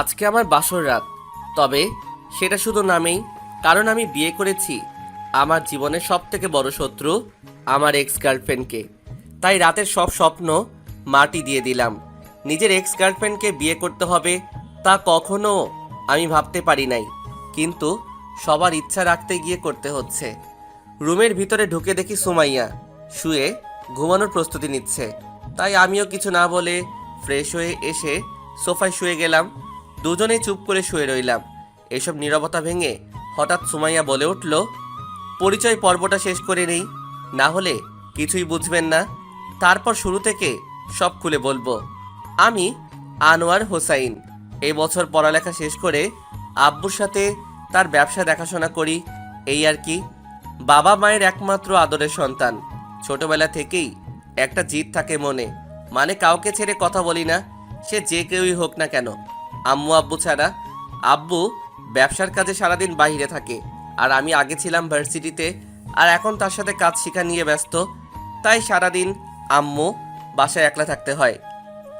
আজকে আমার বাসর রাত, তবে সেটা শুধু নামেই, কারণ আমি বিয়ে করেছি আমার জীবনের সবথেকে বড় শত্রু, আমার এক্স গার্লফ্রেন্ডকে। তাই রাতের সব স্বপ্ন মাটি দিয়ে দিলাম। নিজের এক্স গার্লফ্রেন্ডকে বিয়ে করতে হবে তা কখনো আমি ভাবতে পারি নাই, কিন্তু সবার ইচ্ছা রাখতে গিয়ে করতে হচ্ছে। রুমের ভিতরে ঢুকে দেখি সুমাইয়া শুয়ে ঘুমানোর প্রস্তুতি নিচ্ছে। তাই আমিও কিছু না বলে ফ্রেশ হয়ে এসে সোফায় শুয়ে গেলাম। দুজনেই চুপ করে শুয়ে রইলাম। এসব নীরবতা ভেঙে হঠাৎ সুমাইয়া বলে উঠল, পরিচয় পর্বটা শেষ করে নেই, না হলে কিছুই বুঝবেন না। তারপর শুরু থেকে সব খুলে বলবো। আমি আনোয়ার হোসাইন, এবছর পড়ালেখা শেষ করে আব্বুর সাথে তার ব্যবসা দেখাশোনা করি, এই আর কি। বাবা মায়ের একমাত্র আদরের সন্তান। ছোটবেলা থেকেই একটা জিদ থাকে মনে, মানে কাউকে ছেড়ে কথা বলি না, সে যে কেউই হোক না কেন, আম্মু আব্বু ছাড়া। আব্বু ব্যবসার কাজে সারাদিন বাইরে থাকে, আর আমি আগে ছিলাম ভার্সিটিতে, আর এখন তার সাথে কাজ শেখা নিয়ে ব্যস্ত। তাই সারাদিন আম্মু বাসায় একলা থাকতে হয়।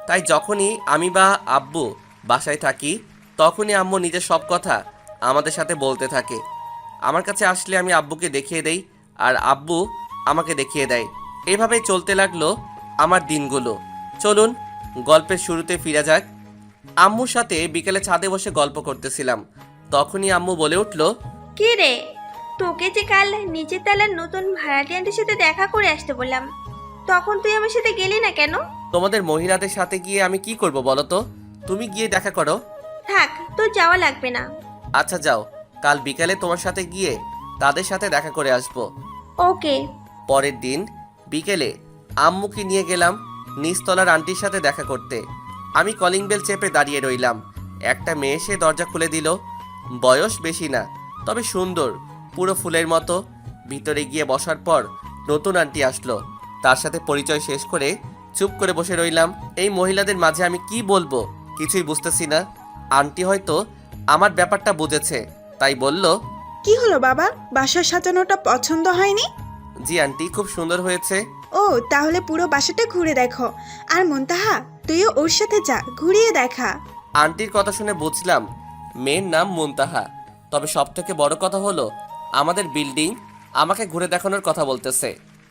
তাই যখনই আমি বা আব্বু বাসায় থাকি, তখনই আম্মু নিজের সব কথা আমাদের সাথে বলতে থাকে। আমার কাছে আসলে আমি আব্বুকে দেখিয়ে দেই, আর আব্বু আমাকে দেখিয়ে দেয়। এভাবেই চলতে লাগলো আমার দিনগুলো। চলুন গল্পের শুরুতে ফিরে যাক। আম্মুর সাথে বিকেলে ছাদে বসে গল্প করতেছিলাম। তখনই আম্মু বলে উঠল, কি রে, তোকে যে কাল নিচের তলার নতুন ভাড়াটিয়াটির সাথে দেখা করে আসতে বললাম, তখন তুই আমার সাথে গেলি না কেন? তোমাদের মহিলাদের সাথে গিয়ে আমি কি করব বলো তো? তুমি গিয়ে দেখা করো। থাক, তোর যাওয়া লাগবে না। আচ্ছা যাও, কাল বিকালে তোমার সাথে গিয়ে তাদের সাথে দেখা করে আসবো। ওকে। পরের দিন বিকেলে আম্মুকে নিয়ে গেলাম নিচতলার আন্টির সাথে দেখা করতে। আমি কলিং বেল চেপে দাঁড়িয়ে রইলাম। একটা মেয়ে এসে দরজা খুলে দিল। বয়স বেশি না, তবে সুন্দর, পুরো ফুলের মতো। ভিতরে গিয়ে বসার পর নতুন আন্টি আসলো। তার সাথে পরিচয় শেষ করে চুপ করে বসে রইলাম। এই মহিলাদের মাঝে আমি কি বলবো কিছুই বুঝতেছি না। আন্টি হয়তো আমার ব্যাপারটা বুঝেছে, তাই বলল, কি হলো বাবা, বাসা সাজানোটা পছন্দ হয়নি? জি আন্টি, খুব সুন্দর হয়েছে। ও, তাহলে পুরো বাসাটা ঘুরে দেখো। আর মুনতাহা, তুইও ওর সাথে যা, ঘুরিয়ে দেখা। আন্টির কথা শুনে বুঝলাম মেয়ের নাম মুনতাহা। তবে সব থেকে বড় কথা হলো আমাদের বিল্ডিং আমাকে ঘুরে দেখানোর কথা বলতেছে।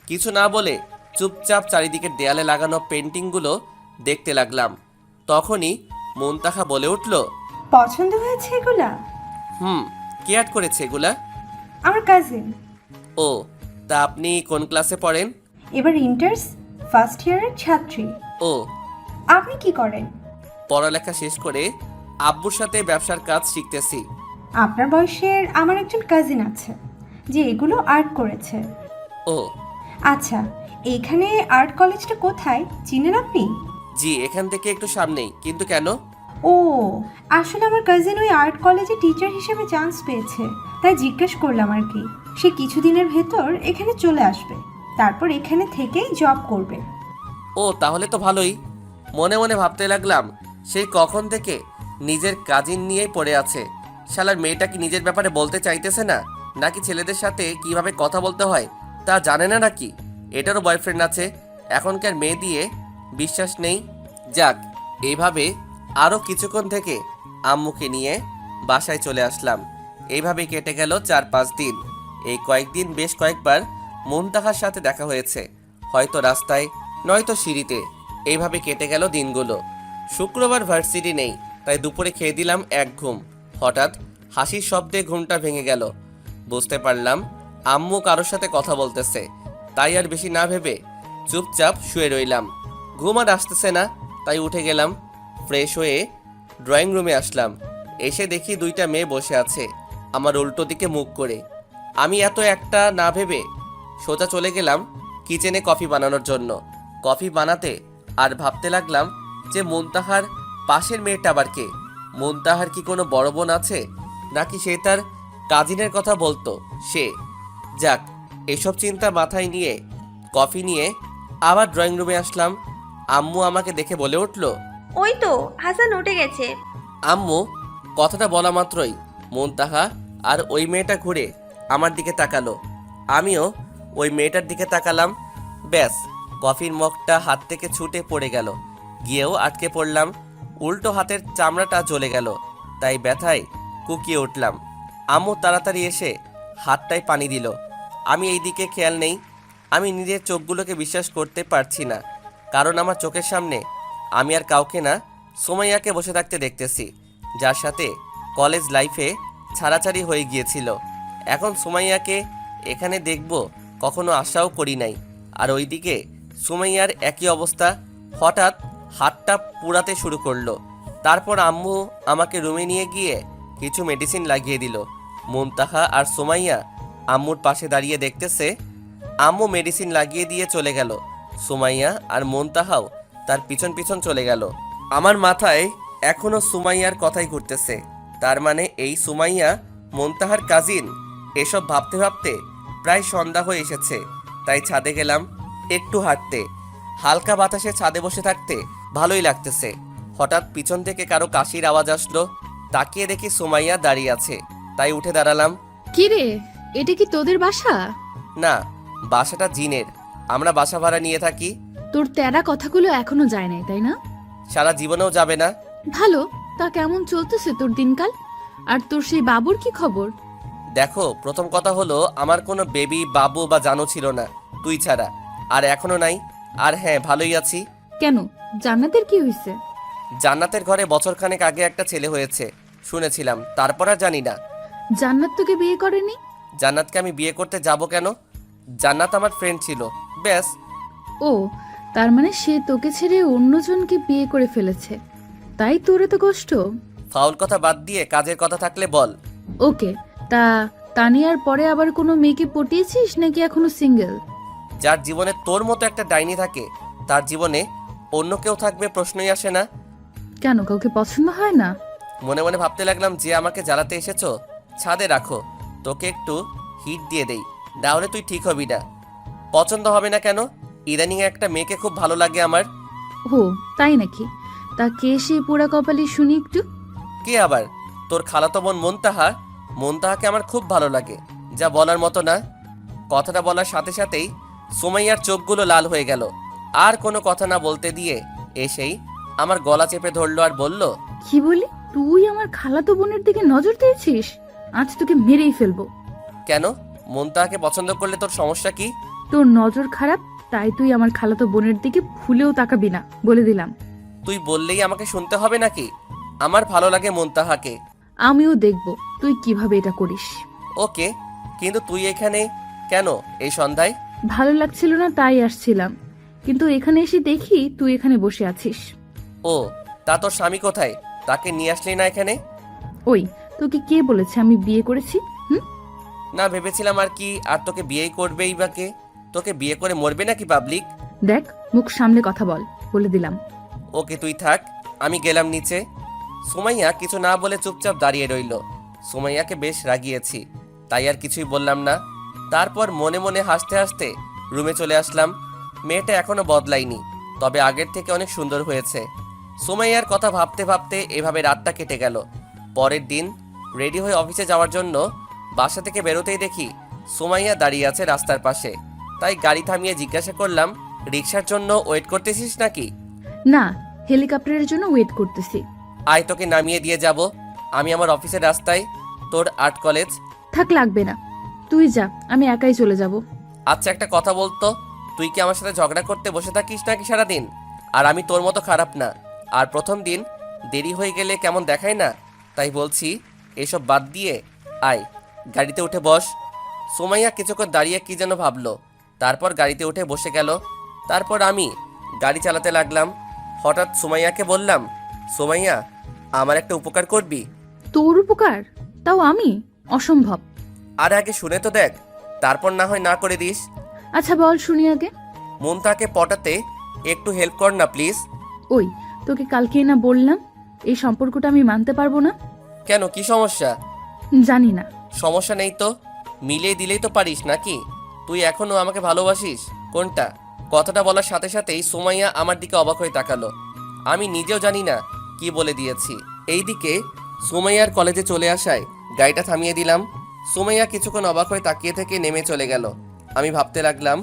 কিছু না বলে চুপচাপ চারিদিকের দেয়ালে লাগানো পেন্টিংগুলো দেখতে লাগলাম। তখনই মুনতাহা বলে উঠল, পছন্দ হয়েছে এগুলা? কে অ্যাড করেছে এগুলা? আমার কাজিন। ও, তা আপনি কোন ক্লাসে পড়েন? এবার ইন্টার্স ফার্স্ট ইয়ারের ছাত্রী। ও, আপনি কি করেন? পড়ালেখা শেষ করে আব্বুর সাথে ব্যবসার কাজ শিখতেছি। আপনার বয়সের আমার একজন কাজিন আছে যে এগুলো আর্ট করেছে। ও আচ্ছা, এইখানে আর্ট কলেজটা কোথায় চিনেন আপনি? জি, এখান থেকে একটু সামনেই। কিন্তু কেন? ও, আসলে আমার কাজিন ওই আর্ট কলেজে টিচার হিসেবে চান্স পেয়েছে, তাই জিজ্ঞেস করলাম আর কি। সে কিছুদিনের ভেতর এখানে চলে আসবে, তারপর এখানে থেকেই জব করবে। ও, তাহলে তো ভালোই। মনে মনে ভাবতে লাগলাম, সেই কখন থেকে নিজের কাজিন নিয়েই পড়ে আছে। শালার মেয়েটা কি নিজের ব্যাপারে বলতে চাইতেছে না, নাকি ছেলেদের সাথে কিভাবে কথা বলতে হয় তা জানে না নাকি? এটারও বয়ফ্রেন্ড আছে। এখনকার মেয়ে দিয়ে বিশ্বাস নেই। যাক, এইভাবে আরও কিছুক্ষণ থেকে আম্মুকে নিয়ে বাসায় চলে আসলাম। এইভাবে কেটে গেল 4-5 দিন। এই কয়েকদিন বেশ কয়েকবার মুনতাহার সাথে দেখা হয়েছে, হয়তো রাস্তায়, নয়তো সিঁড়িতে। এইভাবে কেটে গেল দিনগুলো। শুক্রবার ভার্সিটি নেই, তাই দুপুরে খেয়ে দিলাম এক ঘুম। হঠাৎ হাসির শব্দে ঘুমটা ভেঙে গেল। বুঝতে পারলাম আম্মু কারোর সাথে কথা বলতেছে। তাই আর বেশি না ভেবে চুপচাপ শুয়ে রইলাম। ঘুম আর আসতেছে না, তাই উঠে গেলাম। ফ্রেশ হয়ে ড্রয়িং রুমে আসলাম। এসে দেখি 2টা মেয়ে বসে আছে আমার উল্টো দিকে মুখ করে। আমি এত একটা না ভেবে সোজা চলে গেলাম কিচেনে কফি বানানোর জন্য। কফি বানাতে আর ভাবতে লাগলাম যে মুনতাহার পাশের মেয়েটা আবার কে? মুনতাহার কি কোনো বড় বোন আছে, নাকি সে তার কাজিনের কথা বলতো সে? যাক, এসব চিন্তা মাথায় নিয়ে কফি নিয়ে আবার ড্রয়িং রুমে আসলাম। আম্মু আমাকে দেখে বলে উঠল, ওই তো হাসান উঠে গেছে। আম্মু কথাটা বলা মাত্রই মুনতাহা আর ওই মেয়েটা ঘুরে আমার দিকে তাকালো। আমিও ওই মেয়েটার দিকে তাকালাম। ব্যাস, কফির মগটা হাত থেকে ছুটে পড়ে গেল। গিয়েও আটকে পড়লাম। উল্টো হাতের চামড়াটা জ্বলে গেল, তাই ব্যথায় কুকিয়ে উঠলাম। আম্মু তাড়াতাড়ি এসে হাতটায় পানি দিল। আমি এই দিকে খেয়াল নেই। আমি নিজের চোখগুলোকে বিশ্বাস করতে পারছি না, কারণ আমার চোখের সামনে আমি আর কাউকে না, সুমাইয়াকে বসে থাকতে দেখতেছি, যার সাথে কলেজ লাইফে ছাড়াছাড়ি হয়ে গিয়েছিল। এখন সুমাইয়াকে এখানে দেখব কখনো আশাও করি নাই। আর ওইদিকে সুমাইয়ার একই অবস্থা, হঠাৎ হাতটা পুড়াতে শুরু করলো। তারপর আম্মু আমাকে রুমে নিয়ে গিয়ে কিছু মেডিসিন লাগিয়ে দিল। মুনতাহা আর সুমাইয়া আম্মুর পাশে দাঁড়িয়ে দেখতেছে। আম্মু মেডিসিন লাগিয়ে দিয়ে চলে গেল। সুমাইয়া আর মুনতাহাও তার পিছন পিছন চলে গেল। আমার মাথায় এখনো সুমাইয়ার কথাই ঘুরতেছে। তার মানে এই সুমাইয়া মুনতাহার কাজিন। এসব ভাবতে ভাবতে প্রায় সন্ধ্যা হয়ে এসেছে, তাই ছাদে গেলাম একটু হাঁটতে। হালকা বাতাসে ছাদে বসে থাকতে ভালোই লাগতেছে। হঠাৎ পিছন থেকে কারো কাশির আওয়াজ আসলো। তাকিয়ে দেখি সুমাইয়া দাঁড়িয়ে আছে, তাই উঠে দাঁড়ালাম। কি রে, এটা কি তোদের বাসা? না, বাসাটা জিনের। আমরা বাসা ভাড়া নিয়ে থাকি। তোর তেরা কথাগুলো এখনো যায় নাই, তাই না? সারা জীবনেও যাবে না। ভালো। তা কেমন চলতেছে তোর দিনকাল? আর তোর সেই বাবুর কি খবর? দেখো, প্রথম কথা হলো আমার কোনো বেবি, বাবু বা জানো ছিল না তুই ছাড়া, আর এখনো নাই। আর হ্যাঁ, ভালোই আছি। কেন, জান্নাতের কি হয়েছে? জান্নাতের ঘরে বছরখানেক আগে একটা ছেলে হয়েছে শুনেছিলাম, তারপর আর জানি না। জান্নাত তোকে বিয়ে করেনি? জান্নাতকে আমি বিয়ে করতে যাব কেন? জান্নাত আমার ফ্রেন্ড ছিল, ব্যাস। ও, তার মানে সে তোকে ছেড়ে অন্যজনকে বিয়ে করে ফেলেছে, তাই তোর এত কষ্ট? ফাউল কথা বাদ দিয়ে কাজের কথা থাকলে বল। ওকে, তা তানিয়ার পরে আবার কোনো মেয়েকে পটিয়েছিস নাকি এখনো সিঙ্গেল? যার জীবনে তোর মতো একটা ডাইনি থাকে, তার জীবনে অন্য কেউ থাকবে প্রশ্নই আসে না। কেন, কাউকে পছন্দ হয় না? মনে মনে ভাবতে লাগলাম, যে আমাকে জ্বালাতে এসেছো ছাদে রাখো, তোকে একটু হিট দিয়ে দেই, তাহলে তুই ঠিক হবি না। পছন্দ হবে না কেন? ইদানিং একটা মেয়েকে খুব ভালো লাগে আমার। ও, তাই নাকি? তা কে সেই পোড়া কপালি শুনি একটু। কে আবার? তোর খালাতো বোন মুনতাহা। মুনতাহাকে আমার খুব ভালো লাগে, যা বলার মতো না। কথাটা বলার সাথে সাথেই সুমাইয়ার চোখগুলো লাল হয়ে গেল। আর কোনো কথা না বলতে দিয়ে এসেই আমার গলা চেপে ধরলো আর বলল, কি বলি? তুই আমার খালাতো বোনের দিকে নজর দিয়েছিস? আজ তোকে মেরেই ফেলবো। কেন? মুনতাহাকে পছন্দ করলে তোর সমস্যা কি? তোর নজর খারাপ, তাই তুই আমার খালাতো বোনের দিকে ভুলেও তাকাবি না, বলে দিলাম। তুই বললেই আমাকে শুনতে হবে নাকি? আমার ভালো লাগে মুনতাহাকে। আমিও দেখব তুই কিভাবে এটা করিস। ওকে, কিন্তু তুই এখানে কেন এই সন্ধ্যায়? ভালো লাগছিল না তাই আসছিলাম, কিন্তু এখানে এসে দেখি তুই এখানে বসে আছিস। ও, তা তোর স্বামী কোথায়? তাকে নিয়ে আসলি না এখানে? ওই, তোকে কে বলেছে আমি বিয়ে করেছি? না, ভেবেছিলাম আর কি, আর তোকে বিয়েই করবেই বা কে? তোকে বিয়ে করে মরবে নাকি পাবলিক? দেখ, মুখ সামলে কথা বল, বলে দিলাম। ওকে, তুই থাক, আমি গেলাম নিচে। সুমাইয়া কিছু না বলে চুপচাপ দাঁড়িয়ে রইল। সুমাইয়াকে বেশ রাগিয়েছি, তাই আর কিছুই বললাম না। তারপর মনে মনে হাসতে হাসতে রুমে চলে আসলাম। মেয়েটা এখনো বদলায়নি, তবে আগের থেকে অনেক সুন্দর হয়েছে। সুমাইয়ার কথা ভাবতে ভাবতে এভাবে রাতটা কেটে গেল। পরের দিন রেডি হয়ে অফিসে যাওয়ার জন্য বাসা থেকে বেরোতেই দেখি সুমাইয়া দাঁড়িয়ে আছে রাস্তার পাশে। তাই গাড়ি থামিয়ে জিজ্ঞাসা করলাম, রিক্সার জন্য ওয়েট করতেছিস নাকি? না, হেলিকপ্টারের জন্য ওয়েট করতেছি। আয়, তোকে নামিয়ে দিয়ে যাব। আমি আমার অফিসের রাস্তায়, তোর আর্ট কলেজ। থাক, লাগবে না, তুই যা, আমি একাই চলে যাব। আচ্ছা, একটা কথা বলতো, তুই কি আমার সাথে ঝগড়া করতে বসে থাকিস নাকি সারাদিন? আর আমি তোর মতো খারাপ না। আর প্রথম দিন দেরি হয়ে গেলে কেমন দেখায় না? তাই বলছি, এসব বাদ দিয়ে আয়, গাড়িতে উঠে বস। সুমাইয়া কিছুক্ষণ দাঁড়িয়ে কি যেন ভাবলো, তারপর গাড়িতে উঠে বসে গেল। তারপর আমি গাড়ি চালাতে লাগলাম। হঠাৎ সুমাইয়াকে বললাম, সুমাইয়া, আমার একটা উপকার করবি? তোর উপকার? তাও আমি? অসম্ভব। আর আগে শুনে তো দেখ, তারপর না হয় না করে দিস। আচ্ছা বল, শুনি আগে। মুনতাহাকে পটাতে একটু হেল্প কর না প্লিজ। ওই, তোকে কালকে না বললাম এই সম্পর্কটা আমি মানতে পারবো না। কেন, কি সমস্যা? জানি না। সমস্যা নেই তো, মিলিয়ে দিলেই তো পারিস নাকি? তুই এখনো আমাকে ভালোবাসিস কোনটা? কথাটা বলার সাথে সাথেই সুমাইয়া আমার দিকে অবাক হয়ে তাকালো। আমি নিজেও জানি না কি বলে দিয়েছি। এইদিকে সুমাইয়ার কলেজে চলে আসায় গাড়িটা থামিয়ে দিলাম। সুমাইয়া কিছুক্ষণ অবাক হয়ে তাকিয়ে থেকে নেমে চলে গেল। আমি ভাবতে লাগলাম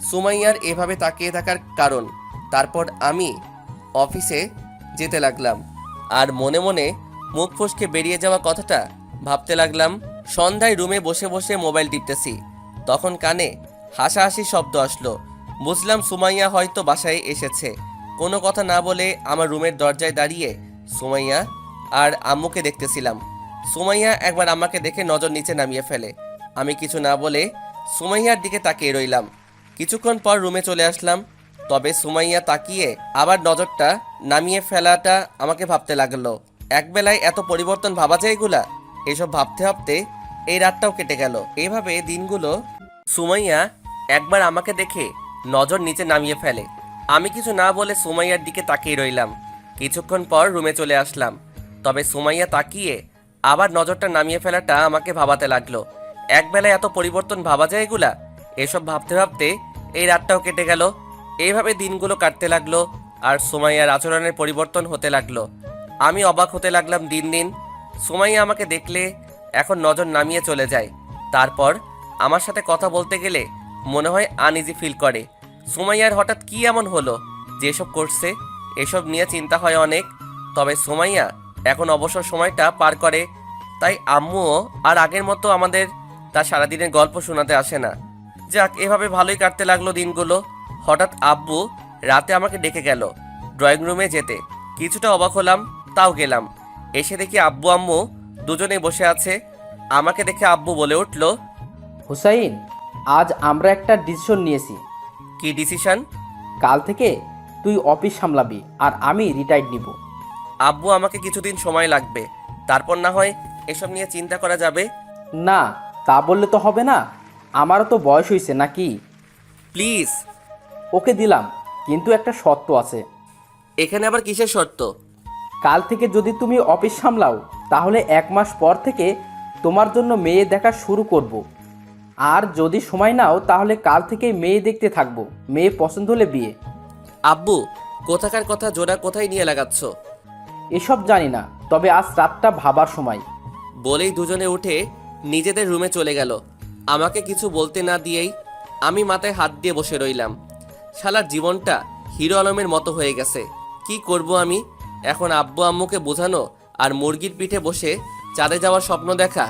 সুমাইয়ার এভাবে তাকিয়ে থাকার কারণ। তারপর আমি অফিসে যেতে লাগলাম। আর মনে মনে মুখ ফসকে বেরিয়ে যাওয়া কথাটা ভাবতে লাগলাম। সন্ধ্যায় রুমে বসে বসে মোবাইল টিপতেছি, তখন কানে হাসাহাসি শব্দ আসলো। বুঝলাম সুমাইয়া হয়তো বাসায় এসেছে। কোনো কথা না বলে আমার রুমের দরজায় দাঁড়িয়ে সুমাইয়া আর আম্মুকে দেখতেছিলাম। সুমাইয়া একবার আমাকে দেখে নজর নিচে নামিয়ে ফেলে। আমি কিছু না বলে সুমাইয়ার দিকে তাকিয়ে রইলাম। কিছুক্ষণ পর রুমে চলে আসলাম, তবে সুমাইয়া তাকিয়ে আবার নজরটা নামিয়ে ফেলাটা আমাকে ভাবতে লাগলো, একবেলায় এত পরিবর্তন ভাবা যায় এগুলা? এসব ভাবতে ভাবতে এই রাতটাও কেটে গেল। এভাবে দিনগুলো। সুমাইয়া একবার আমাকে দেখে নজর নিচে নামিয়ে ফেলে। আমি কিছু না বলে সুমাইয়ার দিকে তাকিয়ে রইলাম। কিছুক্ষণ পর রুমে চলে আসলাম, তবে সুমাইয়া তাকিয়ে আবার নজরটা নামিয়ে ফেলাটা আমাকে ভাবাতে লাগলো, একবেলায় এত পরিবর্তন ভাবা যায় এগুলা? এসব ভাবতে ভাবতে এই রাতটাও কেটে গেল। এইভাবে দিনগুলো কাটতে লাগলো আর সুমাইয়ার আচরণের পরিবর্তন হতে লাগলো। আমি অবাক হতে লাগলাম দিন দিন। সুমাইয়া আমাকে দেখলে এখন নজর নামিয়ে চলে যায়। তারপর আমার সাথে কথা বলতে গেলে মনে হয় আনইজি ফিল করে। সুমাইয়ার হঠাৎ কি এমন হলো যে এসব করছে? এসব নিয়ে চিন্তা হয় অনেক। তবে সুমাইয়া এখন অবসর সময়টা পার করে, তাই আম্মুও আর আগের মতো আমাদের তার সারাদিনের গল্প শোনাতে আসে না। যাক, এভাবে ভালোই কাটতে লাগলো দিনগুলো। হঠাৎ আব্বু রাতে আমাকে ডেকে গেল ড্রয়িং রুমে যেতে। কিছুটা অবাক হলাম, তাও গেলাম। এসে দেখি আব্বু আম্মু দুজনেই বসে আছে। আমাকে দেখে আব্বু বলে উঠল, হুসাইন, আজ আমরা একটা ডিসিশন নিয়েছি। কি ডিসিশন? কাল থেকে তুই অফিস সামলাবি আর আমি রিটায়ার্ড নিব। আব্বু, আমাকে কিছুদিন সময় লাগবে, তারপর না হয় এসব নিয়ে চিন্তা করা যাবে। না, তা বললে তো হবে না, আমারও তো বয়স হয়েছে নাকি। প্লিজ। ওকে দিলাম, কিন্তু একটা শর্ত আছে। এখানে আবার কিসের শর্ত? কাল থেকে যদি তুমি অফিস সামলাও তাহলে 1 মাস পর থেকে তোমার জন্য মেয়ে দেখা শুরু করব। আর যদি সময় নাও তাহলে কাল থেকে মেয়ে দেখতে থাকবো, মেয়ে পছন্দ হলে বিয়ে। আব্বু, কোথাকার কথা জোড়া কোথায় নিয়ে লাগাচ্ছ? এসব জানি না, তবে আজ রাতটা ভাবার সময়। বলেই দুজনে উঠে নিজেদের রুমে চলে গেল। আমাকে কিছু বলতে না দিয়েই আমি মাথায় হাত দিয়ে বসে রইলাম। শালার জীবনটা হিরো আলমের মতো হয়ে গেছে। কি করব আমি এখন? আব্বু আম্মুকে বোঝানো আর মুরগির পিঠে বসে চাঁদে যাওয়ার স্বপ্ন দেখা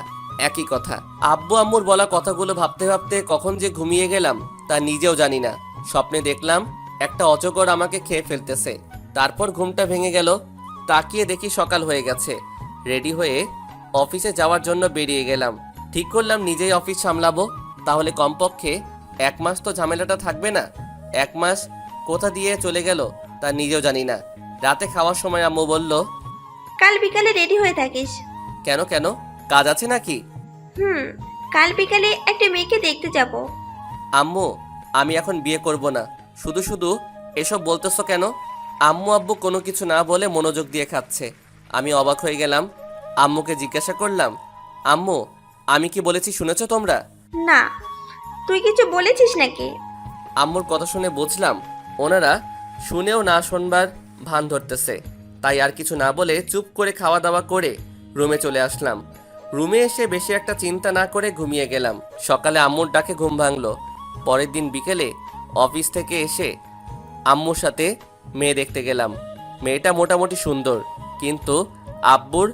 একই কথা। আব্বু আম্মুর বলা কথাগুলো ভাবতে ভাবতে কখন যে ঘুমিয়ে গেলাম তা নিজেও জানি না। স্বপ্নে দেখলাম একটা অজগর আমাকে খেয়ে ফেলতেছে। তারপর ঘুমটা ভেঙে গেল। তাকিয়ে দেখি সকাল হয়ে গেছে। রেডি হয়ে অফিসে যাওয়ার জন্য বেরিয়ে গেলাম। ঠিক করলাম নিজেই অফিস সামলাবো, তাহলে কমপক্ষে 1 মাস তো ঝামেলাটা থাকবে না। 1 মাস কোথা দিয়ে চলে গেল তা নিজেও জানি না। রাতে খাওয়ার সময় আম্মু বলল, কাল বিকালে রেডি হয়ে থাকিস। কেন কেন, কাজ আছে নাকি? কাল বিকালে একটা মেয়েকে দেখতে যাব। আম্মু, আমি এখন বিয়ে করব না। শুধু শুধু এসব বলতেছো কেন? আম্মু আব্বু কোনো কিছু না বলে মনোযোগ দিয়ে খাচ্ছে। আমি অবাক হয়ে গেলাম। আম্মুকে জিজ্ঞাসা করলাম, আম্মু, আমি কি বলেছি শুনেছো তোমরা? না, তুই কিছু বলেছিস নাকি? আম্মুর কথা শুনে বুঝলাম ওনারা শুনেও না শোনবার ভান ধরতেছে। তাই আর কিছু না বলে চুপ করে খাওয়া দাওয়া করে রুমে চলে আসলাম। রুমে এসে বেশি একটা চিন্তা না করে ঘুমিয়ে গেলাম। সকালে আম্মুর ডাকে ঘুম ভাঙলো। পরের দিন বিকেলে অফিস থেকে এসে আম্মুর সাথে মেয়ে দেখতে গেলাম। মেয়েটা মোটামুটি সুন্দর, কিন্তু আব্বুর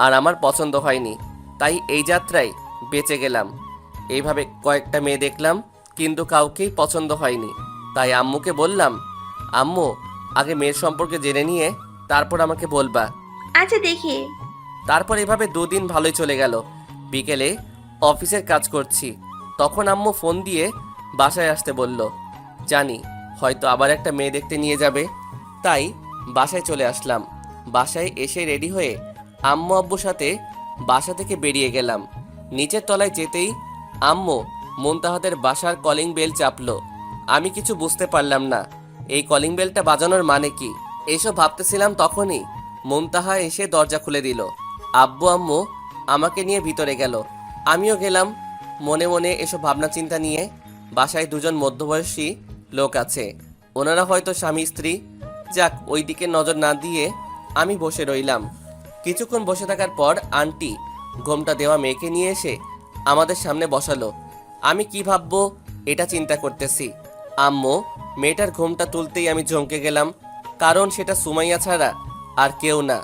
আর আমার পছন্দ হয়নি। তাই এই যাত্রায় বেঁচে গেলাম। এইভাবে কয়েকটা মেয়ে দেখলাম, কিন্তু কাউকেই পছন্দ হয়নি। তাই আম্মুকে বললাম, আম্মু, আগে মেয়ের সম্পর্কে জেনে নিয়ে তারপর আমাকে বলবা। আচ্ছা, দেখি। তারপর এভাবে 2 দিন ভালোই চলে গেল। বিকেলে অফিসের কাজ করছি, তখন আম্মু ফোন দিয়ে বাসায় আসতে বলল। জানি হয়তো আবার একটা মেয়ে দেখতে নিয়ে যাবে, তাই বাসায় চলে আসলাম। বাসায় এসে রেডি হয়ে আম্মু আব্বুর সাথে বাসা থেকে বেরিয়ে গেলাম। নিচের তলায় যেতেই আম্মু মুনতাহাদের বাসার কলিং বেল চাপলো। আমি কিছু বুঝতে পারলাম না এই কলিং বেলটা বাজানোর মানে কি। এইসব ভাবতেছিলাম তখনই মুনতাহা এসে দরজা খুলে দিল। আব্বু আম্মু আমাকে নিয়ে ভিতরে গেল, আমিও গেলাম মনে মনে এসব ভাবনা চিন্তা নিয়ে। বাসায় 2জন মধ্যবয়সী লোক আছে, ওনারা হয়তো স্বামী স্ত্রী। যাক, ওই দিকে নজর না দিয়ে আমি বসে রইলাম। কিছুক্ষণ বসে থাকার পর আন্টি ঘোমটা দেওয়া মেয়েকে নিয়ে এসে আমাদের সামনে বসালো। আমি কি ভাববো এটা চিন্তা করতেছি। আম্মু মেয়েটার ঘোমটা তুলতেই আমি চমকে গেলাম, কারণ সেটা সুমাইয়া ছাড়া আর কেউ না।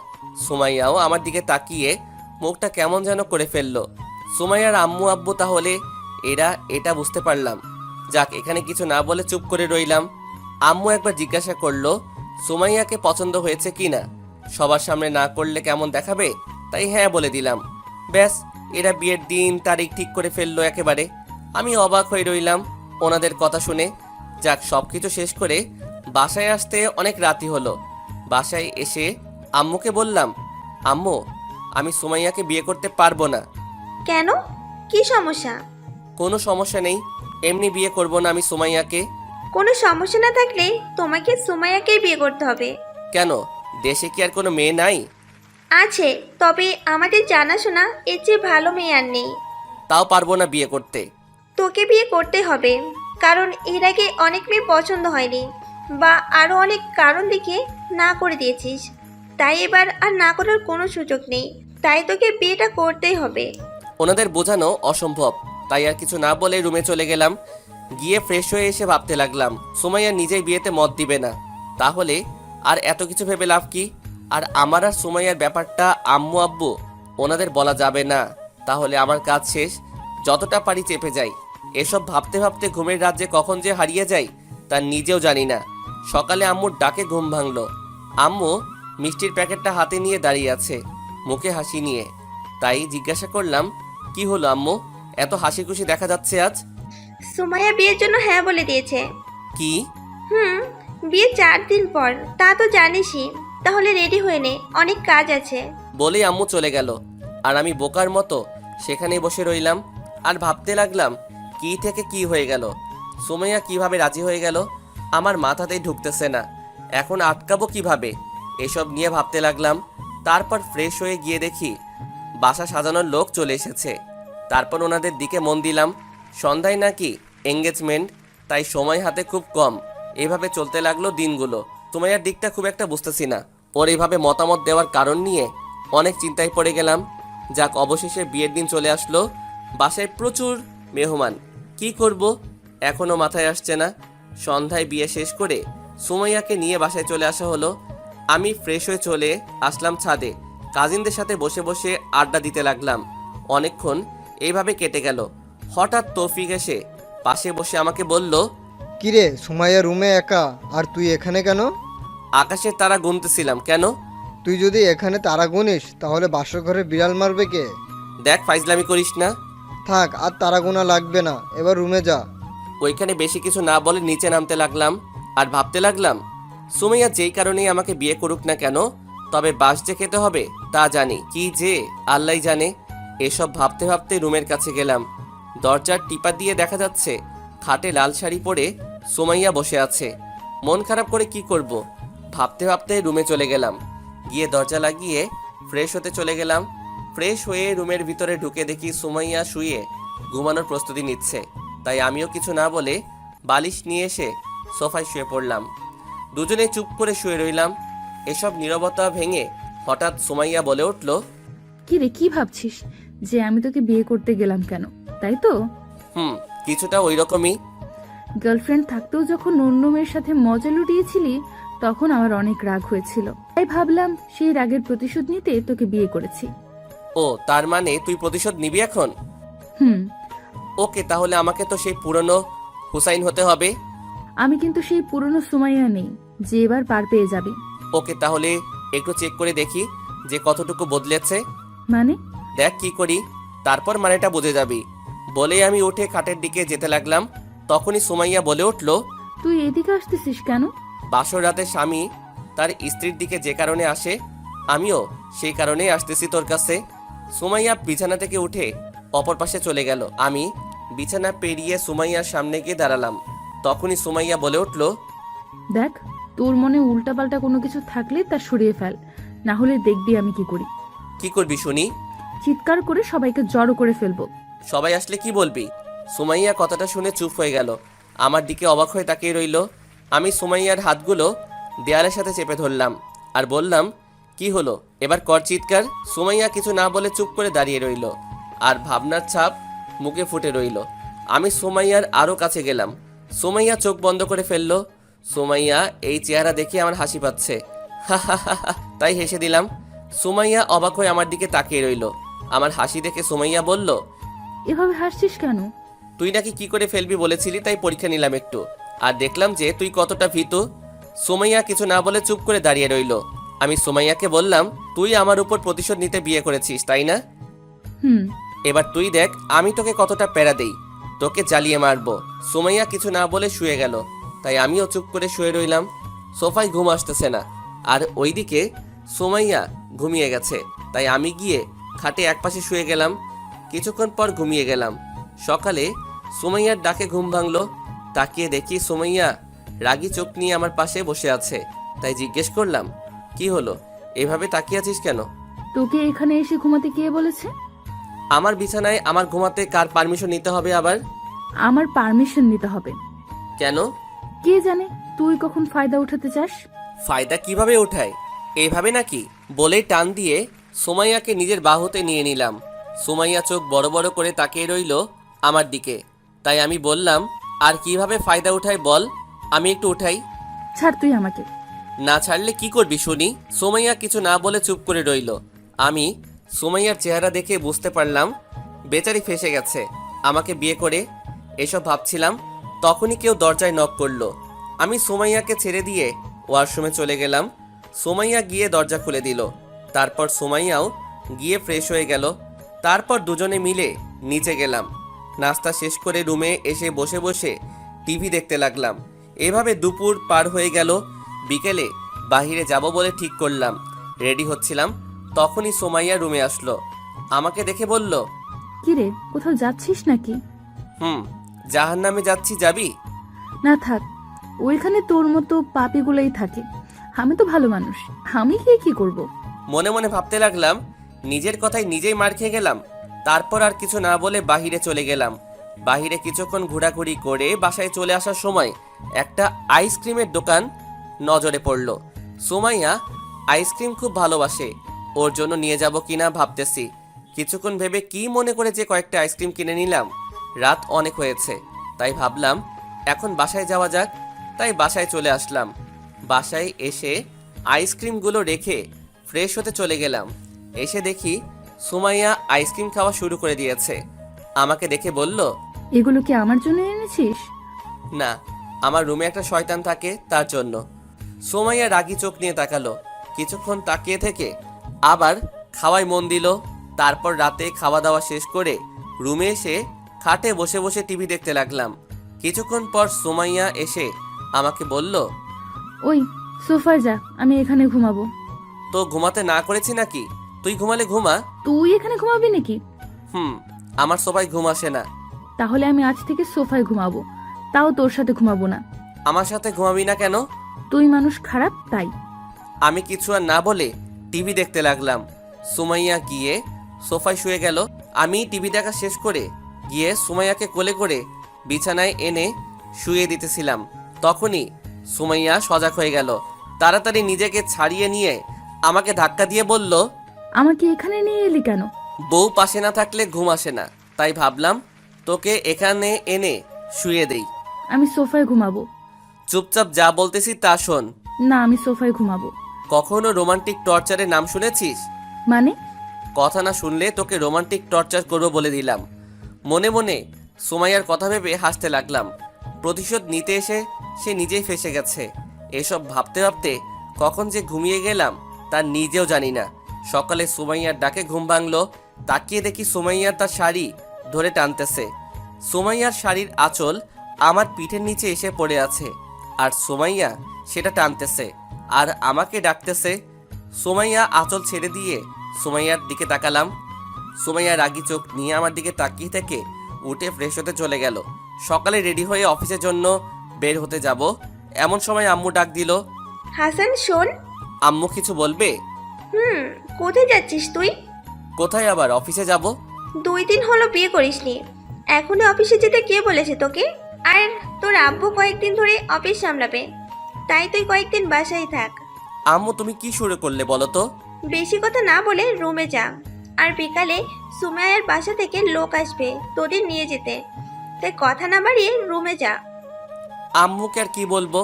সুমাইয়াও আমার দিকে তাকিয়ে মুখটা কেমন যেন করে ফেললো। সুমাইয়ার আম্মু আব্বু তাহলে এরা, এটা বুঝতে পারলাম। যাক, এখানে কিছু না বলে চুপ করে রইলাম। আম্মু একবার জিজ্ঞাসা করলো সুমাইয়াকে পছন্দ হয়েছে কিনা। সবার সামনে না করলে কেমন দেখাবে, তাই হ্যাঁ বলে দিলাম। ব্যাস, এরা বিয়ের দিন তারিখ ঠিক করে ফেললো একেবারে। আমি অবাক হয়ে রইলাম ওনাদের কথা শুনে। যাক, সব কিছু শেষ করে বাসায় আসতে অনেক রাতি হলো। বাসায় এসে আম্মুকে বললাম, আম্মু, আমি সুমাইয়াকে বিয়ে করতে পারবো না। কেন? কি সমস্যা? কোনো সমস্যা নেই, এমনি বিয়ে করবো না আমি সুমাইয়াকে। কোনো সমস্যা না থাকলে তোমাকে সুমাইয়াকেই বিয়ে করতে হবে। কেন, দেশে কি আর কোনো মেয়ে নাই? আছে, তবে আমাদের জানাশোনা এর চেয়ে ভালো মেয়ে আর নেই। তাও পারবো না বিয়ে করতে। তোকে বিয়ে করতে হবে, কারণ এর আগে অনেক মেয়ে পছন্দ হয়নি বা আরও অনেক কারণ দেখে না করে দিয়েছিস। তাই এবার আর না করার কোনো সুযোগ নেই, তাই তোকে বিয়েটা করতেই হবে। ওনাদের বোঝানো অসম্ভব, তাই আর কিছু না বলে রুমে চলে গেলাম। গিয়ে ফ্রেশ হয়ে এসে ভাবতে লাগলাম সুমাইয়া নিজেই বিয়েতে মত দিবে না, তাহলে আর এত কিছু ভেবে লাভ কি? আর আমার আর সুমাইয়ার ব্যাপারটা আম্মু আব্বু ওনাদের বলা যাবে না, তাহলে আমার কাজ শেষ। যতটা পারি চেপে যাই। এসব ভাবতে ভাবতে ঘুমের রাজ্যে কখন যে হারিয়ে যাই তা নিজেও জানি না। সকালে আম্মুর ডাকে ঘুম ভাঙলো। আম্মু মিষ্টির প্যাকেটটা হাতে নিয়ে দাঁড়িয়ে আছে, মুখে হাসি নিয়ে। তাই জিজ্ঞাসা করলাম, কি হলো আম্মু, এত হাসি খুশি দেখা যাচ্ছে আজ? সুমাইয়া বিয়ের জন্য হ্যাঁ বলে দিয়েছে। কি? বিয়ে 4 দিন পর, তা তো জানিসই। তাহলে রেডি হয়ে নে, অনেক কাজ আছে। বলেই আম্মু চলে গেল, আর আমি বোকার মতো সেখানেই বসে রইলাম আর ভাবতে লাগলাম কি থেকে কি হয়ে গেল। সুমাইয়া কিভাবে রাজি হয়ে গেল আমার মাথাতেই ঢুকতেছে না। এখন আটকাবো কিভাবে, এসব নিয়ে ভাবতে লাগলাম। তারপর ফ্রেশ হয়ে গিয়ে দেখি বাসা সাজানোর লোক চলে এসেছে। তারপর ওনাদের দিকে মন দিলাম। সন্ধ্যায় নাকি এঙ্গেজমেন্ট, তাই সময় হাতে খুব কম। এভাবে চলতে লাগলো দিনগুলো। সুমাইয়ার দিকটা খুব একটা বুঝতেছি না। ওর এইভাবে মতামত দেওয়ার কারণ নিয়ে অনেক চিন্তায় পড়ে গেলাম। যাক, অবশেষে বিয়ের দিন চলে আসলো। বাসায় প্রচুর মেহমান, কি করব এখনো মাথায় আসছে না। সন্ধ্যায় বিয়ে শেষ করে সুমাইয়াকে নিয়ে বাসায় চলে আসা হলো। আমি ফ্রেশ হয়ে চলে আসলাম ছাদে। কাজিনদের সাথে বসে বসে আড্ডা দিতে লাগলাম। অনেকক্ষণ এইভাবে কেটে গেল। হঠাৎ তৌফিক এসে পাশে বসে আমাকে বলল, কিরে সুমাইয়া রুমে একা, আর তুই এখানে কেন? আকাশের তারা গুনতেছিলাম। কেন? তুই যদি এখানে তারা গুনিস তাহলে বাসর ঘরে বিড়াল মারবে কে? দেখ, ফাইজলামি করিস না। থাক, আর তারা গোনা লাগবে না, এবার রুমে যা। ওইখানে বেশি কিছু না বলে নিচে নামতে লাগলাম আর ভাবতে লাগলাম সুমাইয়া যেই কারণেই আমাকে বিয়ে করুক না কেন, তবে বাস যে খেতে হবে তা জানি, কি যে আল্লাহই জানে। এসব ভাবতে ভাবতে রুমের কাছে গেলাম। দরজার টিপা দিয়ে দেখা যাচ্ছে খাটে লাল শাড়ি পরে সুমাইয়া বসে আছে। মন খারাপ করে কি করব, ভাবতে ভাবতে রুমে চলে গেলাম। গিয়ে দরজা লাগিয়ে ফ্রেশ হতে চলে গেলাম। ফ্রেশ হয়ে রুমের ভিতরে ঢুকে দেখি সুমাইয়া শুয়ে ঘুমানোর প্রস্তুতি নিচ্ছে। তাই আমিও কিছু না বলে বালিশ নিয়ে এসে সোফায় শুয়ে পড়লাম। দুজনে চুপ করে শুয়ে রইলাম। এসব নীরবতা ভেঙে হঠাৎ সুমাইয়া বলে উঠল, কি রে, কি ভাবছিস যে আমি তোকে বিয়ে করতে গেলাম কেন, তাই তো? কিছুটা ওই রকমই। গার্লফ্রেন্ড থাকতেও যখন অন্য মেয়ের সাথে মজা লুটিয়েছিলি তখন আমার অনেক রাগ হয়েছিল, তাই ভাবলাম সেই রাগের প্রতিশোধ নিতে তোকে বিয়ে করেছি। ও, তার মানে তুই প্রতিশোধ নিবি এখন? হুম। ওকে, তাহলে আমাকে তো সেই পুরনো হুসাইন হতে হবে। আমি কিন্তু সেই পুরনো সুমাইয়া নেই যে এবার পার পেয়ে যাবে। ওকে, তাহলে একটু চেক করে দেখি যে কতটুকু বদলেছে। মানে? দেখ কি করি, তারপর মানেটা বুঝে যাবি। বলেই আমি উঠে খাটের দিকে যেতে লাগলাম। তখনই সুমাইয়া বলে উঠল, তুই এদিকে আসতেছিস কেন? বাসর রাতে স্বামী তার স্ত্রীর দিকে যে কারণে আসে, আমিও সেই কারণেই আসতেছি তোর কাছে। সুমাইয়া বিছানা থেকে উঠে অপর পাশে চলে গেল। আমি বিছানা পেরিয়ে সুমাইয়ার সামনে গিয়ে দাঁড়ালাম। তখনই সুমাইয়া বলে উঠল, দেখ, তোর মনে উল্টাপাল্টা কোনো কিছু থাকলে তা সরিয়ে ফেল, না হলে দেখবি আমি কি করি। কি করবি শুনি? চিৎকার করে সবাইকে জড়ো করে ফেলবো। সবাই আসলে কি বলবি? সুমাইয়া কথাটা শুনে চুপ হয়ে গেল, আমার দিকে অবাক হয়ে তাকিয়ে রইল। আমি সুমাইয়ার হাতগুলো দেয়ালের সাথে চেপে ধরলাম আর বললাম, কি হলো, এবার কর চিৎকার। সুমাইয়া কিছু না বলে চুপ করে দাঁড়িয়ে রইল, আর ভাবনার ছাপ মুখে ফুটে রইল। আমি সুমাইয়ার আরও কাছে গেলাম। সুমাইয়া চোখ বন্ধ করে ফেলল। সুমাইয়া এই চেহারা দেখে আমার হাসি পাচ্ছে, তাই হেসে দিলাম। সুমাইয়া অবাক হয়ে আমার দিকে তাকিয়ে রইল। আমার হাসি দেখে সুমাইয়া বলল, এভাবে হাসছিস কেন? তুই নাকি কি করে ফেলবি বলেছিলি, তাই পরীক্ষা নিলাম একটু, আর দেখলাম যে তুই কতটা ভীতু। সুমাইয়া কিছু না বলে চুপ করে দাঁড়িয়ে রইল। আমি সুমাইয়াকে বললাম, তুই আমার উপর প্রতিশোধ নিতে বিয়ে করেছিস, তাই না? হুম। এবার তুই দেখ আমি তোকে কতটা প্যারা দেই, তোকে জ্বালিয়ে মারবো। সুমাইয়া কিছু না বলে শুয়ে গেল, তাই আমিও চুপ করে শুয়ে রইলাম। সোফায় ঘুম আসতেছে না, আর ওইদিকে সুমাইয়া ঘুমিয়ে গেছে, তাই আমি গিয়ে খাটে একপাশে শুয়ে গেলাম। কিছুক্ষণ পর ঘুমিয়ে গেলাম। সকালে সুমাইয়ার ডাকে ঘুম ভাঙলো। তাকিয়ে দেখি সুমাইয়া রাগী চোখ নিয়ে আমার পাশে বসে আছে। তাই জিজ্ঞেস করলাম, কি হলো, এভাবে তাকিয়ে আছিস কেন? তোকে এখানে এসে ঘুমাতে কে বলেছে? আমার বিছানায় আমার ঘুমাতে কার পারমিশন নিতে হবে আবার? আমার পারমিশন নিতে হবে। কেন? কে জানে তুই কখন ফায়দা উঠাতে চাস। ফায়দা কিভাবে ওঠায়? এইভাবে নাকি? বলেই টান দিয়ে সুমাইয়াকে নিজের বাহুতে নিয়ে নিলাম। সুমাইয়া চোখ বড় বড় করে তাকিয়ে রইল আমার দিকে। তাই আমি বললাম, আর কিভাবে ফায়দা উঠায় বল, আমি একটু উঠাই। ছাড় তুই আমাকে। না ছাড়লে কি করবি শুনি? সুমাইয়া কিছু না বলে চুপ করে রইল। আমি সুমাইয়ার চেহারা দেখে বুঝতে পারলাম বেচারি ফেঁসে গেছে আমাকে বিয়ে করে। এসব ভাবছিলাম, তখনই কেউ দরজায় নক করলো। আমি সুমাইয়াকে ছেড়ে দিয়ে ওয়াশরুমে চলে গেলাম। সুমাইয়া গিয়ে দরজা খুলে দিল। তারপর সুমাইয়াও গিয়ে ফ্রেশ হয়ে গেল। তারপর দুজনে মিলে নিচে গেলাম। নাস্তা শেষ করে রুমে এসে বসে বসে টিভি দেখতে লাগলাম। এভাবে দুপুর পার হয়ে গেল। বিকেলে বাহিরে যাব বলে ঠিক করলাম। রেডি হচ্ছিলাম, তখনই সুমাইয়া রুমে আসলো। আমাকে দেখে বলল, কিরে, কোথাও যাচ্ছিস নাকি? জাহান্নামে যাচ্ছি, যাবি? না থাক, ওইখানে তোর মতো পাপীগুলোই থাকে। আমি তো ভালো মানুষ, আমি গিয়ে কি করব? মনে মনে ভাবতে লাগলাম, নিজের কথায় নিজেই মার খেয়ে গেলাম। তারপর আর কিছু না বলে বাহিরে চলে গেলাম। বাহিরে কিছুক্ষণ ঘোরাঘুরি করে বাসায় চলে আসার সময় একটা আইসক্রিমের দোকান নজরে পড়ল। সুমাইয়া আইসক্রিম খুব ভালোবাসে, ওর জন্য নিয়ে যাব কিনা ভাবতেছি। কিছুক্ষণ ভেবে কি মনে করে যে কয়েকটা আইসক্রিম কিনে নিলাম। রাত অনেক হয়েছে, তাই ভাবলাম এখন বাসায় যাওয়া যাক। তাই বাসায় চলে আসলাম। বাসায় এসে আইসক্রিমগুলো রেখে ফ্রেশ হতে চলে গেলাম। এসে দেখি সুমাইয়া আইসক্রিম খাওয়া শুরু করে দিয়েছে। আমাকে দেখে বলল, এগুলো কি আমার জন্য এনেছিস? না, আমার রুমে একটা শয়তান থাকে, তার জন্য। সুমাইয়া রাগী চোখ নিয়ে তাকালো। কিছুক্ষণ তাকিয়ে থেকে আবার খাওয়ায় মন দিল। তারপর রাতে খাওয়া দাওয়া শেষ করে রুমে এসে খাটে বসে বসে টিভি দেখতে লাগলাম। কিছুক্ষণ পর সুমাইয়া এসে আমাকে বলল, ওই সোফায় যা, আমি এখানে ঘুমাবো। তো ঘুমাতে না করেছি নাকি? তুই ঘুমালে ঘুমা। তুই এখানে ঘুমাবি নাকি? আমার সবাই ঘুম আসে না। তাহলে আমি আজ থেকে সোফায় ঘুমাবো, তাও তোর সাথে ঘুমাবো না। আমার সাথে ঘুমাবি না কেন? তুই মানুষ খারাপ, তাই। আমি কিছু আর না বলে টিভি দেখতে লাগলাম। সুমাইয়া গিয়ে সোফায় শুয়ে গেল। আমি টিভি দেখা শেষ করে গিয়ে সুমাইয়াকে কোলে করে বিছানায় এনে শুয়ে দিতেছিলাম। তখনই সুমাইয়া সজাগ হয়ে গেল। তাড়াতাড়ি নিজেকে ছাড়িয়ে নিয়ে আমাকে ধাক্কা দিয়ে বলল, আমাকে এখানে নিয়ে এলি কেন? বউ পাশে না থাকলে ঘুম আসে না, তাই ভাবলাম তোকে এখানে এনে শুয়ে দেই। আমি সোফায় ঘুমাবো। চুপচাপ যা বলতেছি তা শোন। না, আমি সোফায় ঘুমাবো। কখনো রোমান্টিক টর্চারের নাম শুনেছিস? মানে? কথা না শুনলে তোকে রোমান্টিক টর্চার করবো বলে দিলাম। মনে মনে সুমাইয়ার কথা ভেবে হাসতে লাগলাম। প্রতিশোধ নিতে এসে সে নিজেই ফেসে গেছে। এসব ভাবতে ভাবতে কখন যে ঘুমিয়ে গেলাম তা নিজেও জানি না। সকালে সুমাইয়ার ডাকে ঘুম ভাঙলো। তাকিয়ে দেখি সুমাইয়া তার শাড়ি ধরে টানতেছে। সুমাইয়ার শাড়ির আঁচল আমার পিঠের নিচে এসে পড়ে আছে, আর সুমাইয়া সেটা টানতেছে আর আমাকে ডাকতেছে। সুমাইয়া আঁচল ছেড়ে দিয়ে সুমাইয়ার দিকে তাকালাম। সুমাইয়া রাগী চোখ নিয়ে আমার দিকে তাকিয়ে থেকে উঠে ফ্রেশ হতে চলে গেল। সকালে রেডি হয়ে অফিসের জন্য বের হতে যাব, এমন সময় আম্মু ডাক দিল। হাসান শোন। আম্মু কিছু বলবে? কোথায় যাচ্ছিস তুই? কোথায় আবার, অফিসে যাব। 2 দিন হলো বিয়ে করিসনি, এখনই অফিসে যেতে কে বলেছে তোকে? আর তোর আব্বু কয়েকদিন ধরে অফিস সামলাবে, তাই তুই কয়েকদিন বাসায় থাক। আম্মু তুমি কি শুরু করলে বলো তো? বেশি কথা না বলে রুমে যা, আর বিকালে সুমাইয়ার বাসা থেকে লোক আসবে তোদের নিয়ে যেতে, তাই কথা না বাড়িয়ে রুমে যা। আম্মুকে আর কি বলবো,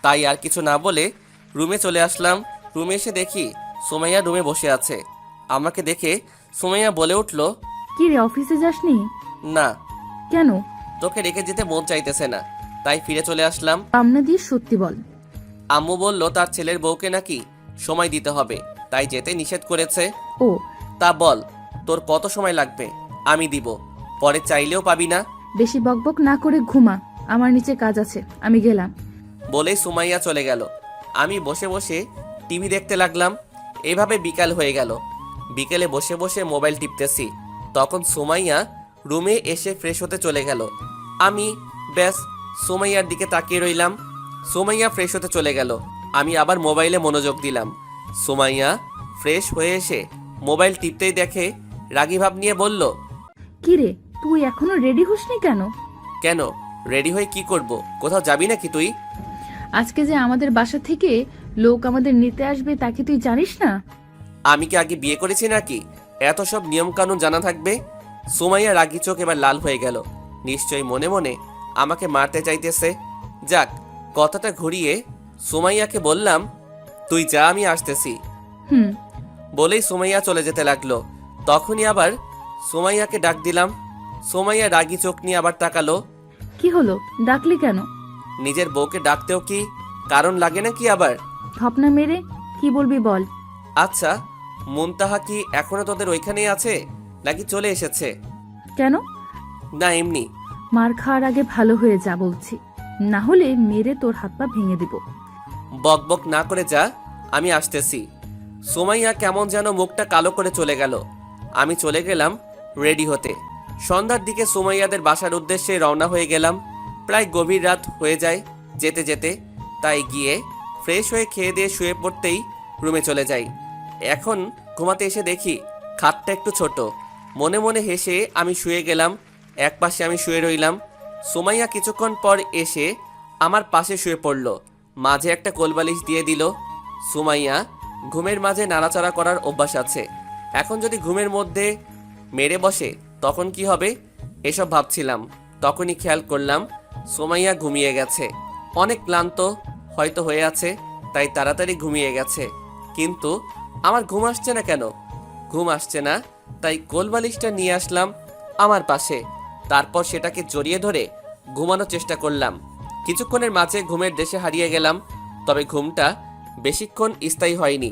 তাই আর কিছু না বলে রুমে চলে আসলাম। রুমে এসে দেখি সুমাইয়া রুমে বসে আছে। আমাকে দেখে সুমাইয়া বলে উঠল, কি রে, অফিসে যাসনি? না, কেন? তোকে রেখে যেতে মন চাইতেছে না, তাই ফিরে চলে আসলাম। পামনা দিয়ে সত্যি বল। আম্মু বলল তার ছেলের বউকে নাকি সময় দিতে হবে, তাই যেতে নিষেধ করেছে। ও, তা বল, তোর কত সময় লাগবে? আমি দিব, পরে চাইলেও পাবি না। বেশি বকবক না করে ঘুমা, আমার নিচে কাজ আছে, আমি গেলাম। বলেই সুমাইয়া চলে গেল। আমি বসে বসে টিভি দেখতে লাগলাম। এভাবে বিকাল হয়ে গেল। বিকেলে বসে বসে মোবাইল টিপতেছি, তখন সুমাইয়া রুমে এসে ফ্রেশ হতে চলে গেল। আমি ব্যাস সুমাইয়ার দিকে তাকিয়ে রইলাম। সুমাইয়া ফ্রেশ হতে চলে গেল। আমি আবার মোবাইলে মনোযোগ দিলাম। সুমাইয়া ফ্রেশ হয়ে এসে মোবাইল টিপতেই দেখে রাগী ভাব নিয়ে বলল, কি রে, তুই এখনো রেডি হসনি কেন? কেন রেডি হয়ে কি করব? কোথাও যাবি নাকি তুই? আজকে যে আমাদের বাসা থেকে লোক আমাদের নিতে আসবে তা কি তুই জানিস না? আমি কি আগে বিয়ে করেছি নাকি এত সব নিয়ম কানুন জানা থাকবে? সুমাইয়া রাগী চোখ এবার লাল হয়ে গেল। নিশ্চয়ই মনে মনে আমাকে মারতে চাইতেছে। যাক, কথাটা ঘুরিয়ে সুমাইয়াকে বললাম, তুই যা, আমি আসতেছি। হুম। বলেই সুমাইয়া চলে যেতে লাগলো। তখনই আবার সুমাইয়াকে ডাক দিলাম। সুমাইয়া রাগী চোখ নিয়ে আবার তাকালো। কি হলো, ডাকলি কেন? নিজের বউকে ডাকতেও কি কারণ লাগে নাকি আবার? ভাবনা মেরে কি বলবি বল। আচ্ছা, মুনতাহা কি এখনো তোদের ওইখানেই আছে নাকি চলে এসেছে? কেন? না, এমনি। মার খাওয়ার আগে ভালো হয়ে যা বলছি, না হলে মেরে তোর হাত পা ভেঙে দিব। বক বক না করে যা, আমি আসতেছি। সুমাইয়া কেমন যেন মুখটা কালো করে চলে গেল। আমি চলে গেলাম রেডি হতে। সন্ধ্যার দিকে সুমাইয়াদের বাসার উদ্দেশ্যে রওনা হয়ে গেলাম। প্রায় গভীর রাত হয়ে যায় যেতে যেতে, তাই গিয়ে ফ্রেশ হয়ে খেয়ে দিয়ে শুয়ে পড়তেই রুমে চলে যাই। এখন ঘুমাতে এসে দেখি খাটটা একটু ছোট। মনে মনে হেসে আমি শুয়ে গেলাম। এক পাশে আমি শুয়ে রইলাম। সুমাইয়া কিছুক্ষণ পর এসে আমার পাশে শুয়ে পড়ল, মাঝে একটা কোলবালিশ দিয়ে দিল। সুমাইয়া ঘুমের মাঝে নাড়াচাড়া করার অভ্যাস আছে। এখন যদি ঘুমের মধ্যে মেরে বসে তখন কি হবে, এসব ভাবছিলাম। তখনই খেয়াল করলাম সুমাইয়া ঘুমিয়ে গেছে। অনেক ক্লান্ত হয়তো হয়ে আছে, তাই তাড়াতাড়ি ঘুমিয়ে গেছে। কিন্তু আমার ঘুম আসছে না কেন? ঘুম আসছে না, তাই কোলবালিশটা নিয়ে আসলাম আমার পাশে। তারপর সেটাকে জড়িয়ে ধরে ঘুমানোর চেষ্টা করলাম। কিছুক্ষণের মাঝে ঘুমের দেশে হারিয়ে গেলাম। তবে ঘুমটা বেশিক্ষণ স্থায়ী হয়নি,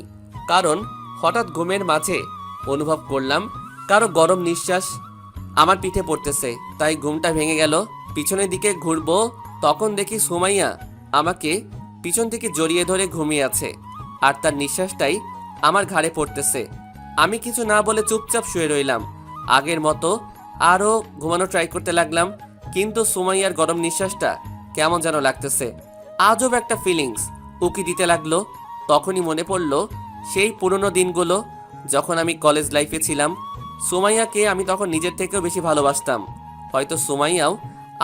কারণ হঠাৎ ঘুমের মাঝে অনুভব করলাম কারো গরম নিঃশ্বাস আমার পিঠে পড়তেছে। তাই ঘুমটা ভেঙে গেল। পিছনের দিকে ঘুরবো, তখন দেখি সুমাইয়া আমাকে পিছন থেকে জড়িয়ে ধরে ঘুমিয়ে আছে, আর তার নিঃশ্বাসটাই আমার ঘাড়ে পড়তেছে। আমি কিছু না বলে চুপচাপ শুয়ে রইলাম। আগের মতো আরও ঘুমানো ট্রাই করতে লাগলাম, কিন্তু সুমাইয়ার গরম নিঃশ্বাসটা কেমন যেন লাগতেছে। আজব একটা ফিলিংস উকি দিতে লাগলো। তখনই মনে পড়ল সেই পুরনো দিনগুলো, যখন আমি কলেজ লাইফে ছিলাম। সুমাইয়াকে আমি তখন নিজের থেকেও বেশি ভালোবাসতাম। হয়তো সুমাইয়াও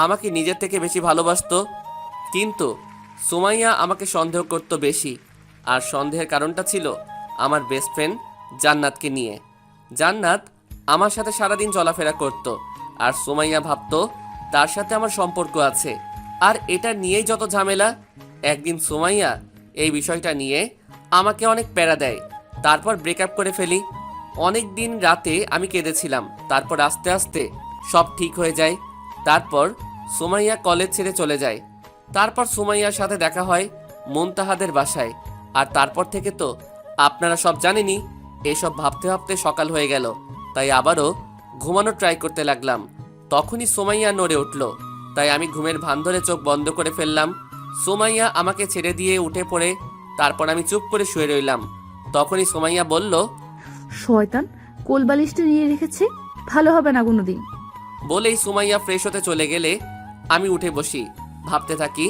আমাকে নিজের থেকে বেশি ভালোবাসতো, কিন্তু সুমাইয়া আমাকে সন্দেহ করতো বেশি। আর সন্দেহের কারণটা ছিল আমার বেস্ট ফ্রেন্ড জান্নাতকে নিয়ে। জান্নাত আমার সাথে সারাদিন চলাফেরা করত, আর সুমাইয়া ভাবতো তার সাথে আমার সম্পর্ক আছে। আর এটা নিয়েই যত ঝামেলা। একদিন সুমাইয়া এই বিষয়টা নিয়ে আমাকে অনেক প্যারা দেয়, তারপর ব্রেকআপ করে ফেলি। অনেক দিন রাতে আমি কেঁদেছিলাম। তারপর আস্তে আস্তে সব ঠিক হয়ে যায়। তারপর সুমাইয়া কলেজ ছেড়ে চলে যায়। তারপর সুমাইয়ার সাথে দেখা হয় মুনতাহাদের বাসায়। আর তারপর থেকে তো আপনারা সব জানেনই। এসব ভাবতে ভাবতে সকাল হয়ে গেল, তাই আবারও ঘুমানোর ট্রাই করতে লাগলাম। তখনই সুমাইয়া নড়ে উঠল, তাই আমি ঘুমের ভান ধরে চোখ বন্ধ করে ফেললাম। সুমাইয়া আমাকে ছেড়ে দিয়ে উঠে পড়ে, তারপর আমি চুপ করে শুয়ে রইলাম। তখনই সুমাইয়া বলল, শয়তান, কোলবালিশটা নিয়ে রেখেছে, ভালো হবে না কোনোদিন। বলেই সুমাইয়া ফ্রেশ হতে চলে গেলে আমি উঠে বসি। ভাবতে থাকি,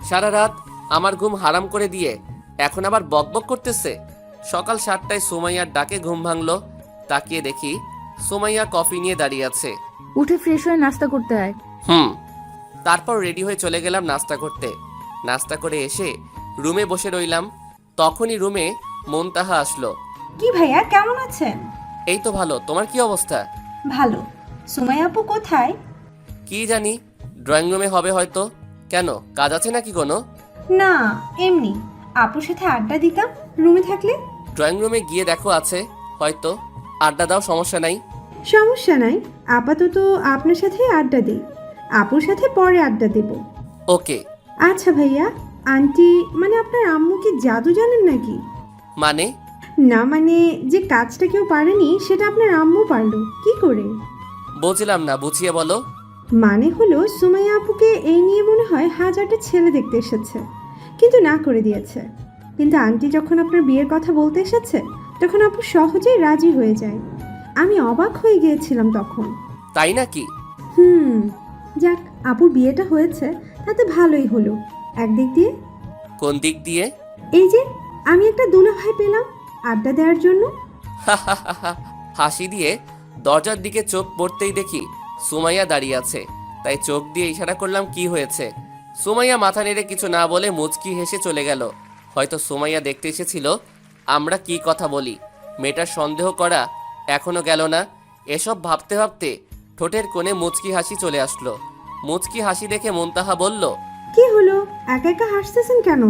সারা রাত আমার ঘুম হারাম করে দিয়ে এখন আবার বকবক করতেছে। সকাল 7টায় সুমাইয়ার ডাকে ঘুম ভাঙলো। তাকিয়ে দেখি সুমাইয়া কফি নিয়ে দাঁড়িয়ে আছে। উঠে ফ্রেশ হয়ে নাস্তা করতে আয়। তারপর রেডি হয়ে চলে গেলাম নাস্তা করতে। নাস্তা করে এসে রুমে বসে রইলাম। তখনই রুমে মুনতাহা আসলো। কি ভাইয়া, কেমন আছেন? এই তো ভালো, তোমার কি অবস্থা? ভালো। সুমাইয়া আপু কোথায়? কি জানি, ড্রয়িং রুমে হবে হয়তো। কেন, কাজ আছে নাকি কোনো? না, এমনি আপুর সাথে আড্ডা দিতাম রুমে থাকলে। ড্রয়িং রুমে গিয়ে দেখো আছে, হয়তো আড্ডা দাও, সমস্যা নাই। সমস্যা নাই, আপাতত আপনার সাথে আড্ডা দিই, আপুর সাথে পরে আড্ডা দেব। ওকে। আচ্ছা ভাইয়া, আন্টি মানে আপনার আম্মু কি জাদু জানেন নাকি? মানে? না মানে যে কাজটা কেউ পারেনি সেটা আপনার আম্মু পারলো কি করে? বুঝলাম না, বুঝিয়ে বলো। মানে হলো সুমাইয়া আপুকে এই নিয়ে মনে হয় হাজারটা ছেলে দেখতে এসেছে, কিন্তু না করে দিয়েছে। কিন্তু আন্টি যখন আপনার বিয়ের কথা বলতে এসেছে তখন আপু সহজেই রাজি হয়ে যায়। আমি অবাক হয়ে গিয়েছিলাম তখন। তাই নাকি? যাক, আপুর বিয়েটা হয়েছে তাতে ভালোই হলো একদিক দিয়ে। কোন দিক দিয়ে? এই যে আমি একটা দুলাভাই পেলাম আড্ডা দেওয়ার জন্য। হাসি দিয়ে দরজার দিকে চোখ পড়তেই দেখি সুমাইয়া দাঁড়িয়ে আছে, তাই চোখ দিয়ে ইশারা করলাম কি হয়েছে। সুমাইয়া মাথা নেড়ে কিছু না বলে মুচকি হেসে চলে গেল। হয়তো সুমাইয়া দেখতে এসেছিল আমরা কি কথা বলি। মেয়েটার সন্দেহ করা এখনো গেল না। এসব ভাবতে ভাবতে ঠোঁটের কোণে মুচকি হাসি চলে আসলো। মুচকি হাসি দেখে মুনতাহা বলল, কি হলো, একা একা হাসতেছেন কেন?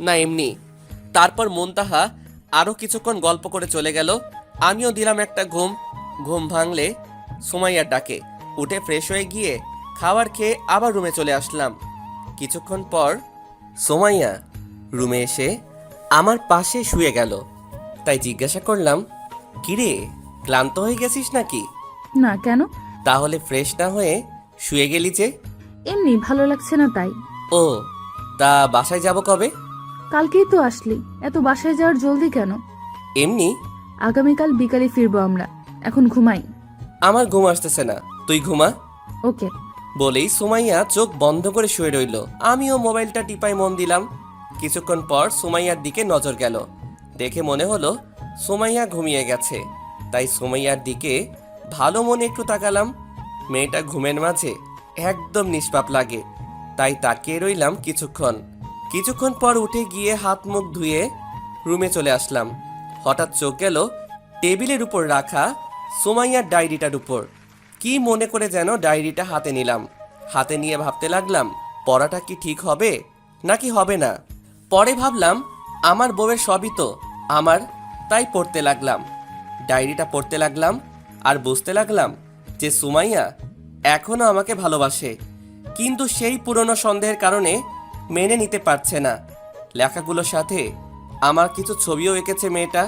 না এমনি। তারপর মুনতাহা আরও কিছুক্ষণ গল্প করে চলে গেল। আমিও দিলাম একটা ঘুম। ঘুম ভাঙলে সুমাইয়ার ডাকে উঠে ফ্রেশ হয়ে গিয়ে খাবার খেয়ে আবার রুমে চলে আসলাম। কিছুক্ষণ পর সুমাইয়া রুমে এসে আমার পাশে শুয়ে গেল। তাই জিজ্ঞাসা করলাম, কিরে ক্লান্ত হয়ে গেছিস নাকি? না, কেন? তাহলে ফ্রেশ না হয়ে শুয়ে গেলি যে? এমনি ভালো লাগছে না তাই। ও, তা বাসায় যাব কবে? কালকেই তো আসলি, এত বাসায় যাওয়ার জলদি কেন? এমনি। আগামীকাল বিকালে ফিরবো আমরা, এখন ঘুমাই। আমার ঘুম আসতেছে না, তুই ঘুমা। ওকে। বলেই সুমাইয়া চোখ বন্ধ করে শুয়ে রইল। আমিও মোবাইলটা টিপায় মন দিলাম। কিছুক্ষণ পর সুমাইয়ার দিকে নজর গেল। দেখে মনে হলো সুমাইয়া ঘুমিয়ে গেছে, তাই সুমাইয়ার দিকে ভালো মনে একটু তাকালাম। মেয়েটা ঘুমের মাঝে একদম নিষ্পাপ লাগে, তাই তাকিয়ে রইলাম কিছুক্ষণ। কিছুক্ষণ পর উঠে গিয়ে হাত মুখ ধুয়ে রুমে চলে আসলাম। হঠাৎ চোখ গেল টেবিলের উপর রাখা সুমাইয়ার ডায়েরিটার উপর। কি মনে করে যেন ডায়েরিটা হাতে নিলাম। হাতে নিয়ে ভাবতে লাগলাম পড়াটা কি ঠিক হবে নাকি হবে না। পরে ভাবলাম আমার বউয়ের সবই তো আমার, তাই পড়তে লাগলাম। ডায়েরিটা পড়তে লাগলাম আর বুঝতে লাগলাম যে সুমাইয়া এখনও আমাকে ভালোবাসে, কিন্তু সেই পুরনো সন্দেহের কারণে মেনে নিতে পারছে না। লেখাগুলোর সাথে আমার কিছু ছবিও এঁকেছে মেয়েটা,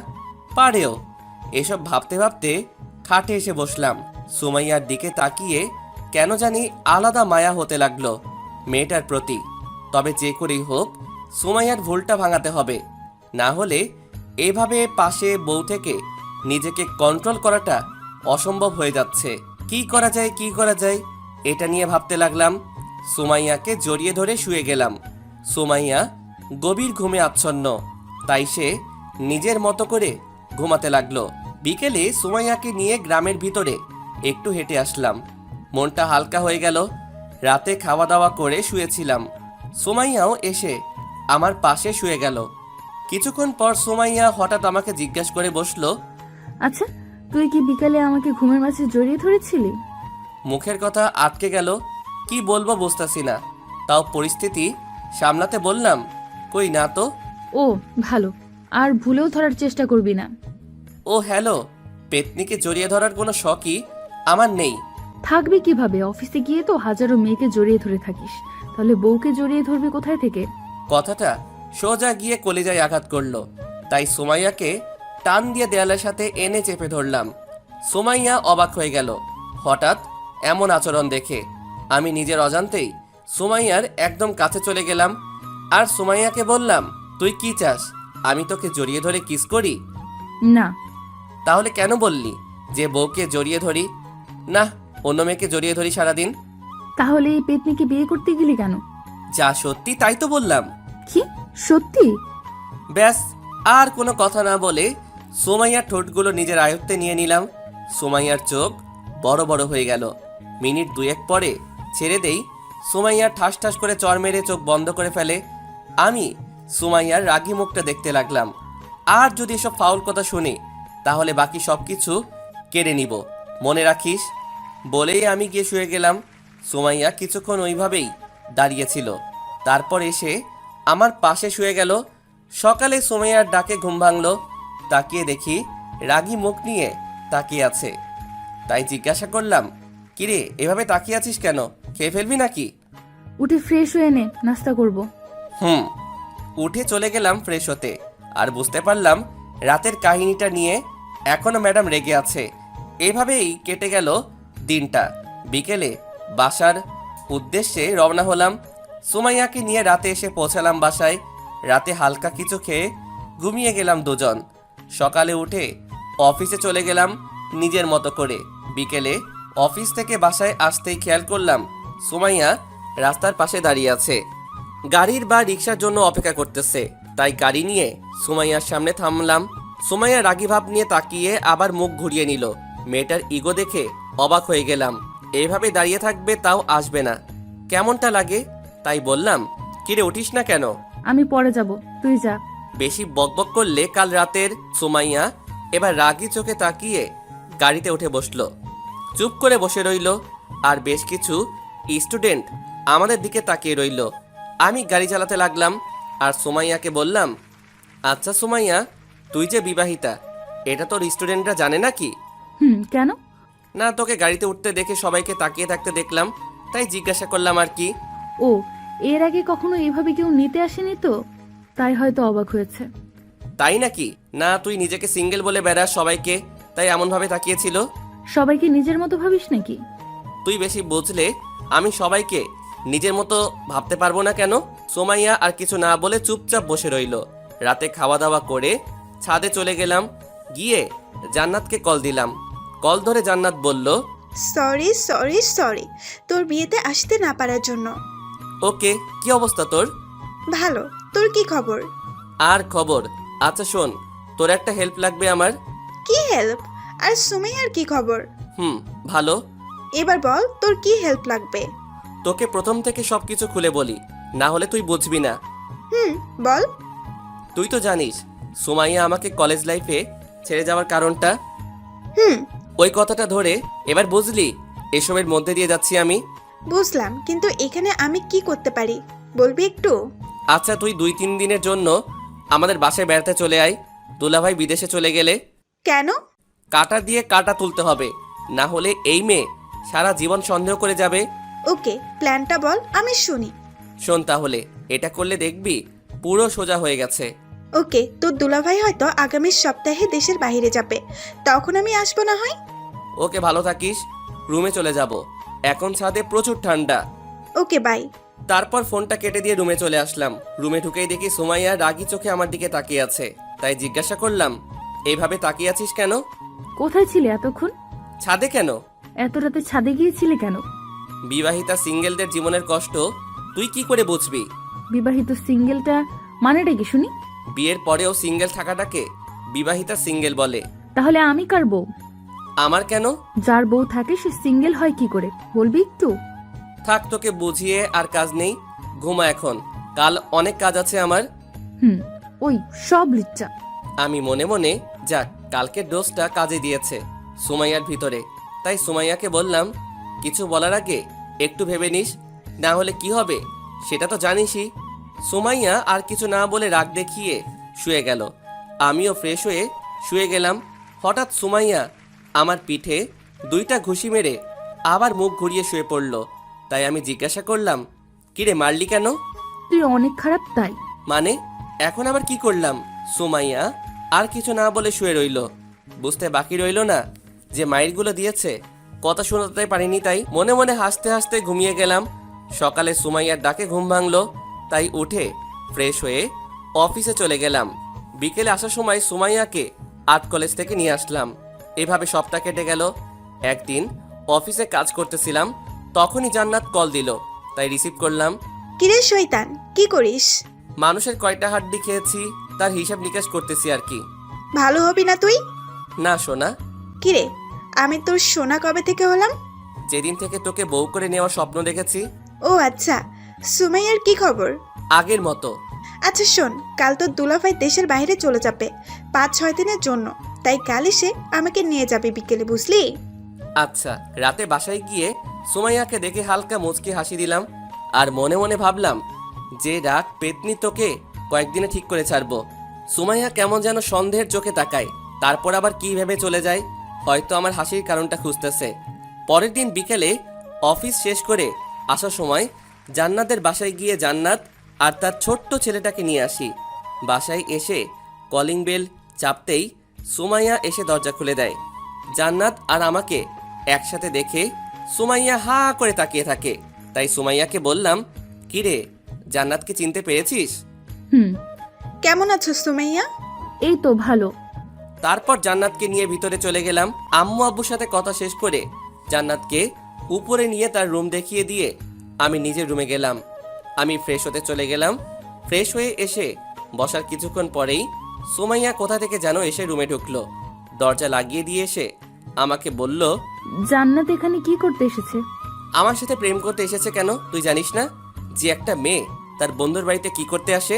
পারেও। এসব ভাবতে ভাবতে খাটে এসে বসলাম। সুমাইয়ার দিকে তাকিয়ে কেন জানি আলাদা মায়া হতে লাগলো মেয়েটার প্রতি। তবে যে করেই হোক সুমাইয়ার ভুলটা ভাঙাতে হবে, না হলে এভাবে পাশে বউ থেকে নিজেকে কন্ট্রোল করাটা অসম্ভব হয়ে যাচ্ছে। কি করা যায় এটা নিয়ে ভাবতে লাগলাম। সুমাইয়াকে জড়িয়ে ধরে শুয়ে গেলাম। সুমাইয়া গভীর ঘুমে আচ্ছন্ন, তাই সে নিজের মতো করে ঘুমাতে লাগলো। বিকেলে সুমাইয়াকে নিয়ে গ্রামের ভিতরে একটু হেঁটে আসলাম। মনটা হালকা হয়ে গেল। রাতে খাওয়া দাওয়া করে শুয়েছিলাম। সুমাইয়াও এসে আমার পাশে শুয়ে গেল। কিছুক্ষণ পর সুমাইয়া হঠাৎ আমাকে জিজ্ঞাসা করে বসলো, আচ্ছা, তুই কি বিকালে আমাকে ঘুমের মাঝে জড়িয়ে ধরেছিলি? মুখের কথা আটকে গেল, কি বলবো বুঝতেছি না। তাও পরিস্থিতি সামলাতে বললাম, কই না তো। ও ভালো, আর ভুলেও ধরার চেষ্টা করবি না। ও হ্যালো, পেতনিকে জড়িয়ে ধরার কোনো শখই আমার নেই। থাকবি কিভাবে? অফিসে গিয়ে তো হাজারো মেয়েকে জড়িয়ে ধরে থাকিস, তাহলে বউকে জড়িয়ে ধরবি কোথায় থেকে? কথাটা সোজা গিয়ে কলিজায় আঘাত করলো, তাই সুমাইয়াকে টান দিয়ে দেয়ালের সাথে এনে চেপে ধরলাম। সুমাইয়া অবাক হয়ে গেল হঠাৎ এমন আচরণ দেখে। আমি নিজের অজান্তেই সুমাইয়ার একদম কাছে চলে গেলাম আর সুমাইয়াকে বললাম, তুই কি চাস আমি তোকে জড়িয়ে ধরে কিস করি? না। তাহলে কেন বললি যে বউকে জড়িয়ে ধরি? না, অন্য মেয়েকে জড়িয়ে ধরি সারাদিন। তাহলে এই পেতনিকে বিয়ে করতে গেলি কেন? যা সত্যি তাই তো বললাম। কি সত্যি? ব্যাস, আর কোনো কথা না বলে সুমাইয়ার ঠোঁটগুলো নিজের আয়ত্তে নিয়ে নিলাম। সুমাইয়ার চোখ বড় বড় হয়ে গেল। মিনিট দুয়েক পরে ছেড়ে দেই। সুমাইয়া ঠাস ঠাস করে চর মেরে চোখ বন্ধ করে ফেলে। আমি সুমাইয়ার রাগী মুখটা দেখতে লাগলাম। আর যদি এসব ফাউল কথা শুনি তাহলে বাকি সব কিছু কেড়ে নিব, মনে রাখিস। বলেই আমি গিয়ে শুয়ে গেলাম। সুমাইয়া কিছুক্ষণ ওইভাবেই দাঁড়িয়েছিল, তারপর এসে আমার পাশে শুয়ে গেল। সকালে সুমাইয়ার ডাকে ঘুম ভাঙল। তাকিয়ে দেখি রাগী মুখ নিয়ে তাকিয়ে আছে। তাই জিজ্ঞাসা করলাম, কিরে এভাবে তাকিয়ে আছিস কেন? খেয়ে ফেলবি নাকি? উঠে ফ্রেশ হয়ে নে, নাস্তা করব। উঠে চলে গেলাম ফ্রেশ হতে। আর বুঝতে পারলাম রাতের কাহিনীটা নিয়ে এখনো ম্যাডাম রেগে আছে। এভাবেই কেটে গেল দিনটা। বিকেলে বাসার উদ্দেশ্যে রওনা হলাম। সুমাইয়াকে নিয়ে রাতে এসে পৌঁছালাম বাসায়। রাতে হালকা কিছু খেয়ে ঘুমিয়ে গেলাম দুজন। সকালে উঠে অফিসে চলে গেলাম নিজের মতো করে। বিকেলে অফিস থেকে বাসায় আসতেই খেয়াল করলাম সুমাইয়া রাস্তার পাশে দাঁড়িয়ে আছে, গাড়ির বা রিক্সার জন্য অপেক্ষা করতেছে। তাই গাড়ি নিয়ে সুমাইয়ার সামনে থামলাম। সুমাইয়া রাগী ভাব নিয়ে তাকিয়ে আবার মুখ ঘুরিয়ে নিল। মেয়েটার ইগো দেখে অবাক হয়ে গেলাম। এইভাবে দাঁড়িয়ে থাকবে তাও আসবে না, কেমনটা লাগে? তাই বললাম, কিরে উঠিস না কেন? আমি পরে যাব, তুই যা। বেশি বকবক করলে কাল রাতের সুমাইয়া এবার রাগী চোখে তাকিয়ে গাড়িতে উঠে বসলো। চুপ করে বসে রইল। আর বেশ কিছু স্টুডেন্ট আমাদের দিকে তাকিয়ে রইল। আমি গাড়ি চালাতে লাগলাম আর সুমাইয়াকে বললাম, আচ্ছা সুমাইয়া, তুই যে বিবাহিতা এটা তোর স্টুডেন্টরা জানে নাকি? কেন? না, তোকে গাড়িতে উঠতে দেখে সবাইকে তাকিয়ে থাকতে দেখলাম, তাই জিজ্ঞাসা করলাম আর কি। ও, এর আগে কখনো এভাবে কেউ নিতে আসেনি তো, তাই হয়তো অবাক হয়েছে। তাই নাকি? না, তুই নিজেকে সিঙ্গেল বলে বেড়াস সবাইকে, তাই এমনভাবে তাকিয়েছিল। সবাইকে নিজের মতো ভাবিস নাকি? তুই বেশি বুঝলে আমি সবাইকে নিজের মতো ভাবতে পারবো না কেন? সুমাইয়া আর কিছু না বলে চুপচাপ বসে রইল। রাতে খাওয়া দাওয়া করে ছাদে চলে গেলাম। গিয়ে জান্নাতকে কল দিলাম। কল ধরে জান্নাত বলল, সরি সরি সরি তোর বিয়েতে আসতে না পারার জন্য। ওকে, কি অবস্থা তোর? ভালো, তোর কি খবর? আর খবর? আচ্ছা শোন, তোর একটা হেল্প লাগবে আমার। কি হেল্প? আর সুমাইয়ার কি খবর? ভালো। এবার বল তোর কি হেল্প লাগবে। তোকে প্রথম থেকে সবকিছু খুলে বলি, না হলে তুই বুঝবি না। বল। তুই তো জানিস সুমাইয়া আমাকে কলেজ লাইফে ছেড়ে যাওয়ার কারণটা। ওই কথাটা ধরে এবার বুঝলি এসবের মধ্যে দিয়ে যাচ্ছি আমি। বুঝলাম, কিন্তু এখানে আমি কি করতে পারি বলবি একটু? আচ্ছা, তুই 2-3 দিনের জন্য আমাদের বাসায় বেড়াতে চলে আয়। দুলাভাই বিদেশে চলে গেলে কেন? কাঁটা দিয়ে কাঁটা তুলতে হবে, না হলে এই মেয়ে সারা জীবন সন্দেহ করে যাবে। ওকে, প্ল্যানটা বল, আমি শুনি। শোন তাহলে, এটা করলে দেখবি পুরো সোজা হয়ে গেছে। ওকে, তোর দুলাভাই হয়তো আগামী সপ্তাহে দেশের বাইরে যাবে, তখন আমি আসবো না হয়? ওকে, ভালো থাকিস। রুমে চলে যাব, এখন ছাদে প্রচুর ঠান্ডা। ওকে, বাই। তারপর ফোনটা কেটে দিয়ে রুমে চলে আসলাম। রুমে ঢুকেই দেখি সুমাইয়া রাগী চোখে আমার দিকে তাকিয়ে আছে। তাই জিজ্ঞাসা করলাম, এইভাবে তাকিয়ে আছিস কেন? কোথায় ছিলে এতক্ষণ? ছাদে কেন? এত রাতে ছাদে গিয়েছিলে কেন? বিবাহিতা সিঙ্গেলদের জীবনের কষ্ট তুই কি করে বুঝবি? বিবাহিত সিঙ্গেলটা মানেটা কি শুনি? বিয়ের পরেও সিঙ্গেল থাকাটাকে বিবাহিতা সিঙ্গেল বলে। তাহলে আমি কার বউ? আমার কেন? যার বউ থাকে সে সিঙ্গেল হয় কি করে, বলবি একটু? থাক, তোকে বুঝিয়ে আর কাজ নেই, ঘুমা এখন, কাল অনেক কাজ আছে আমার। ওই সব লিচ্চা। আমি মনে মনে, যাক কালকের ডোজটা কাজে দিয়েছে সুমাইয়ার ভিতরে। তাই সুমাইয়াকে বললাম, কিছু বলার আগে একটু ভেবে নিস, না হলে কি হবে সেটা তো জানিসই। সুমাইয়া আর কিছু না বলে রাগ দেখিয়ে শুয়ে গেল। আমিও ফ্রেশ হয়ে শুয়ে গেলাম। হঠাৎ সুমাইয়া আমার পিঠে 2টা ঘুষি মেরে আবার মুখ ঘুরিয়ে শুয়ে পড়ল। তাই আমি জিজ্ঞাসা করলাম, কিরে মারলি কেন? তুই অনেক খারাপ তাই। মানে এখন আবার কি করলাম? সুমাইয়া আর কিছু না বলে শুয়ে রইল। বুঝতে বাকি রইল না যে মাইরগুলো দিয়েছে কথা শোনাতে পারিনি। তাই মনে মনে হাসতে হাসতে ঘুমিয়ে গেলাম। সকালে সুমাইয়ার ডাকে ঘুম ভাঙলো, তাই উঠে ফ্রেশ হয়ে অফিসে চলে গেলাম। বিকেলে আসার সময় সুমাইয়াকে আর্ট কলেজ থেকে নিয়ে আসলাম। এভাবে সপ্তাহ কেটে গেল। একদিন অফিসে কাজ করতেছিলাম, তখনই জান্নাত কল দিল, তাই রিসিভ করলাম। কিরে শয়তান, কি করিস? মানুষের কয়টা হাড্ডি খেয়েছি তার হিসাব নিকাশ করতেছি আর কি। ভালো হবি না তুই? না সোনা। কিরে, আমি তোর সোনা কবে থেকে হলাম? যেদিন থেকে তোকে বউ করে নেওয়ার স্বপ্ন দেখেছি। ও আচ্ছা, সুমাইয়ার কি খবর? আগের মতো। আচ্ছা শোন, কাল তোর দুলাভাই দেশের বাইরে চলে যাবে 5-6 দিনের জন্য, তাই কাল এসে আমাকে নিয়ে যাবে বিকেলে, বুঝলি? আচ্ছা। রাতে বাসায় গিয়ে সুমাইয়াকে দেখে হালকা মুচকি হাসি দিলাম আর মনে মনে ভাবলাম যে রাগ পেতনি তোকে কয়েকদিনে ঠিক করে ছাড়বো। সুমাইয়া কেমন যেন সন্দেহের চোখে তাকায়, তারপর আবার কি ভেবে চলে যায়। হয়তো আমার হাসির কারণটা খুঁজতেছে। পরের দিন বিকেলে অফিস শেষ করে আসার সময় জান্নাতের বাসায় গিয়ে জান্নাত আর তার ছোট্ট ছেলেটাকে নিয়ে আসি। বাসায় এসে কলিং বেল চাপতেই সুমাইয়া এসে দরজা খুলে দেয়। জান্নাত আর আমাকে একসাথে দেখে সুমাইয়া হা করে তাকিয়ে থাকে। তাই সুমাইয়াকে বললাম, কিরে, জান্নাতকে চিনতে পেরেছিস? হুম। কেমন আছো সুমাইয়া? এই তো ভালো। তারপর জান্নাতকে নিয়ে ভিতরে চলে গেলাম। আম্মু আব্বুর সাথে কথা শেষ করে জান্নাতকে উপরে নিয়ে তার রুম দেখিয়ে দিয়ে আমি নিজের রুমে গেলাম। আমি ফ্রেশ হতে চলে গেলাম। ফ্রেশ হয়ে এসে বসার কিছুক্ষণ পরেই সুমাইয়া কোথা থেকে যেন এসে রুমে ঢুকলো। দরজা লাগিয়ে দিয়ে এসে আমাকে বলল, জান্নাত এখানে কি করতে এসেছে? আমার সাথে প্রেম করতে এসেছে। কেন, তুই জানিস না যে একটা মেয়ে তার বন্ধুর বাড়িতে কি করতে আসে?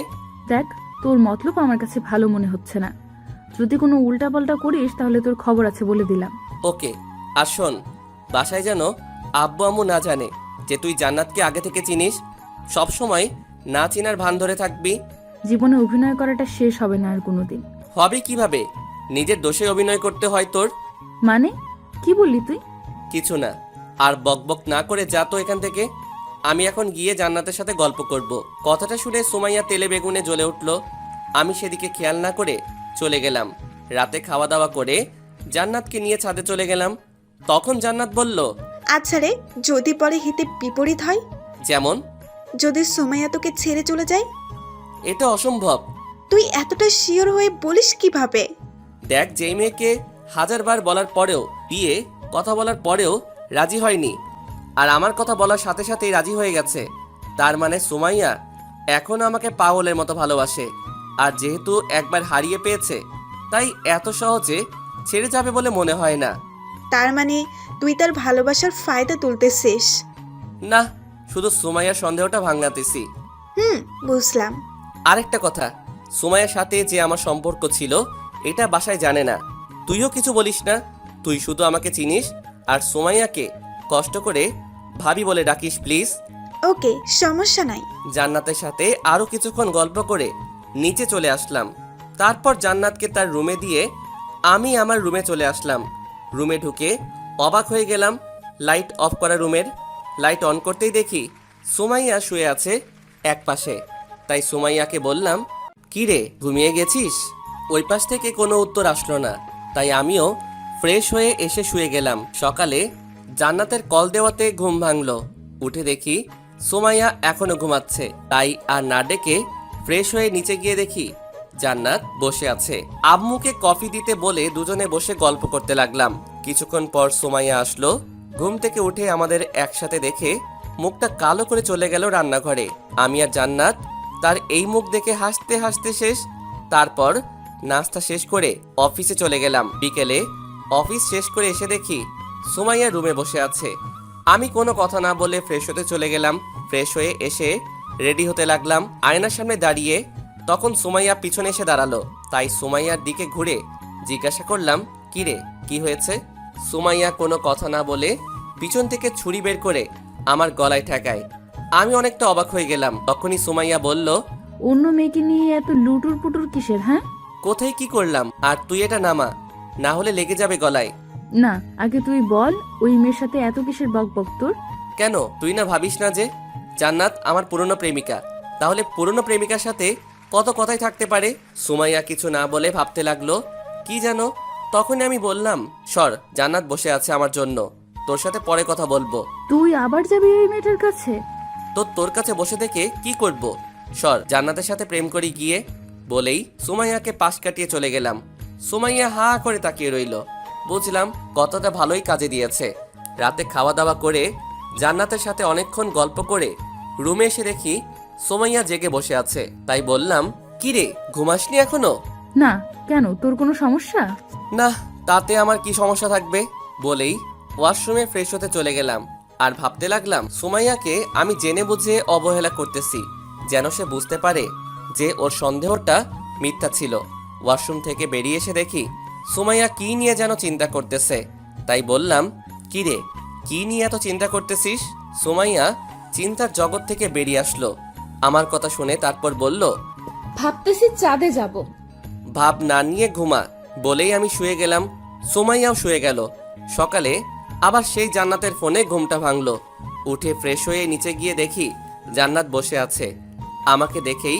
দেখ, তোর মতলব আমার কাছে ভালো মনে হচ্ছে না। যদি কোনো উল্টাপাল্টা করিস তাহলে তোর খবর আছে বলে দিলাম। ওকে, আর শোন, বাসায় যেন আব্বু আম্মু না জানে যে তুই জান্নাতকে আগে থেকে চিনিস। সব সময় না চিনার ভান ধরে থাকবি। জীবনে অভিনয় করাটা শেষ হবে না আর কোনোদিন। হবে কিভাবে? নিজের দোষে অভিনয় করতে হয় তোর। মানে কি বললি তুই? কিছু না, আর বকবক না করে যা তো এখান থেকে। আমি এখন গিয়ে জান্নাতের সাথে গল্প করব। কথাটা শুনে সুমাইয়া তেলে বেগুনে জ্বলে উঠল। আমি সেদিকে খেয়াল না করে চলে গেলাম। রাতে খাওয়া দাওয়া করে জান্নাতকে নিয়ে ছাদে চলে গেলাম। তখন জান্নাত বলল, আচ্ছা রে, যদি পরে হিতে বিপরীত হয়? যেমন? যদি সুমাইয়া তোকে ছেড়ে চলে যায়? এটা অসম্ভব। তুই এতটা শিওর হয়ে বলিস কিভাবে? দেখ, যেই মেয়েকে হাজারবার বলার পরেও বিয়ে কথা বলার পরেও রাজি হয়নি, আর আমার কথা বলার সাথে সাথেই রাজি হয়ে গেছে, তার মানে সুমাইয়া এখন আমাকে পাগলের মতো ভালোবাসে। আর যেহেতু একবার হারিয়ে পেয়েছে, তাই এত সহজে ছেড়ে যাবে বলে মনে হয় না। তার মানে তুই তার ভালোবাসার ফায়দা তুলতেছিস? না, শুধু সুমাইয়ার সন্দেহটা ভাঙাতেছি। বুঝলাম। আরেকটা কথা, সুমাইয়ার সাথে যে আমার সম্পর্ক ছিল এটা বাসায় জানে না। তুইও কিছু বলিস না। তুই শুধু আমাকে চিনিস আর সুমাইয়াকে কষ্ট করে ভাবি বলে ডাকিস প্লিজ। ওকে, সমস্যা নাই। জান্নাতের সাথে আরো কিছুক্ষণ গল্প করে নিচে চলে আসলাম। তারপর জান্নাতকে তার রুমে দিয়ে আমি আমার রুমে চলে আসলাম। রুমে ঢুকে অবাক হয়ে গেলাম। লাইট অফ করা রুমের। লাইট অন করতেই দেখি সুমাইয়া শুয়ে আছে এক পাশে। তাই সুমাইয়াকে বললাম, কি রে, ঘুমিয়ে গেছিস? ওই পাশ থেকে কোনো উত্তর আসলো না। তাই আমিও ফ্রেশ হয়ে এসে শুয়ে গেলাম। সকালে জান্নাতের কল দেওয়াতে ঘুম ভাঙলো। উঠে দেখি সুমাইয়া এখনো ঘুমাচ্ছে। তাই আর না ডেকে ফ্রেশ হয়ে নিচে গিয়ে দেখি জান্নাত বসে আছে। আম্মুকে কফি দিতে বলে দুজনে বসে গল্প করতে লাগলাম। কিছুক্ষণ পর সুমাইয়া আসলো। ঘুম থেকে উঠে আমাদের একসাথে দেখে মুখটা কালো করে চলে গেল রান্নাঘরে। আমি আর জান্নাত তার এই মুখ দেখে হাসতে হাসতে শেষ। তারপর নাস্তা শেষ করে অফিসে চলে গেলাম। বিকেলে অফিস শেষ করে এসে দেখি সুমাইয়া রুমে বসে আছে। আমি কোনো কথা না বলে ফ্রেশ হতে চলে গেলাম। ফ্রেশ হয়ে এসে রেডি হতে লাগলাম। আয়নার সামনে দাঁড়িয়ে তখন সুমাইয়া পিছনে এসে দাঁড়ালো। তাই সুমাইয়ার দিকে ঘুরে জিজ্ঞাসা করলাম, কি রে, কি হয়েছে? সুমাইয়া কোনো কথা না বলে পিছন থেকে ছুরি বের করে আমার গলায় ঠেকায়। আমি অনেকটা অবাক হয়ে গেলাম। তখনই সুমাইয়া বলল, অন্য মেয়েকে নিয়ে এত লুটুর পুটুর কিসের? হ্যাঁ, কোথায় কি করলাম? আর তুই এটা নামা, না হলে লেগে যাবে গলায়। না, আগে তুই বল, ওই মেয়ের সাথে এত কিসের বক বক তোর? কেন, তুই না ভাবিস না যে জান্নাত আমার পুরনো প্রেমিকা? তাহলে পুরনো প্রেমিকার সাথে কত কথাই থাকতে পারে। সুমাইয়া কিছু না বলে ভাবতে লাগলো কি জানো। তখনই আমি বললাম, সর, জান্নাত বসে আছে আমার জন্য, তোর সাথে পরে কথা বলবো। তুই আবার যাবি ওই মেয়েটার কাছে? তো তোর কাছে বসে থেকে কি করব? সর, জান্নাতের সাথে প্রেম করি গিয়ে। বলেই সুমাইয়াকে পাশ কাটিয়ে চলে গেলাম। সুমাইয়া হা করে তাকিয়ে রইল। বুঝলাম কথাটা ভালোই কাজে দিয়েছে। রাতে খাওয়া দাওয়া করে জান্নাতের সাথে অনেকক্ষণ গল্প করে রুমে এসে দেখি সুমাইয়া জেগে বসে আছে। তাই বললাম, কি রে, ঘুমাসনি এখনো? না, কেন, তোর কোনো সমস্যা? না, তাতে আমার কি সমস্যা থাকবে? বলেই ওয়াশরুমে ফ্রেশ হতে চলে গেলাম। আর ভাবতে লাগলাম সুমাইয়াকে আমি জেনে বুঝে অবহেলা করতেছি, যেন সে বুঝতে পারে যে ওর সন্দেহটা মিথ্যা ছিল। ওয়াশরুম থেকে বেরিয়ে এসে দেখি সুমাইয়া কি নিয়ে যেন চিন্তা করতেছে। তাই বললাম, কি রে, কি নিয়ে এত চিন্তা করতেছিস? সুমাইয়া চিন্তার জগৎ থেকে বেরিয়ে আসলো। আমার কথা শুনে তারপর বলল, ভাবতেছি চাঁদে যাব। ভাব না নিয়ে ঘুমা বলেই আমি শুয়ে গেলাম। সুমাইয়াও শুয়ে গেল। সকালে আবার সেই জান্নাতের ফোনে ঘুমটা ভাঙলো। উঠে ফ্রেশ হয়ে নিচে গিয়ে দেখি জান্নাত বসে আছে। আমাকে দেখেই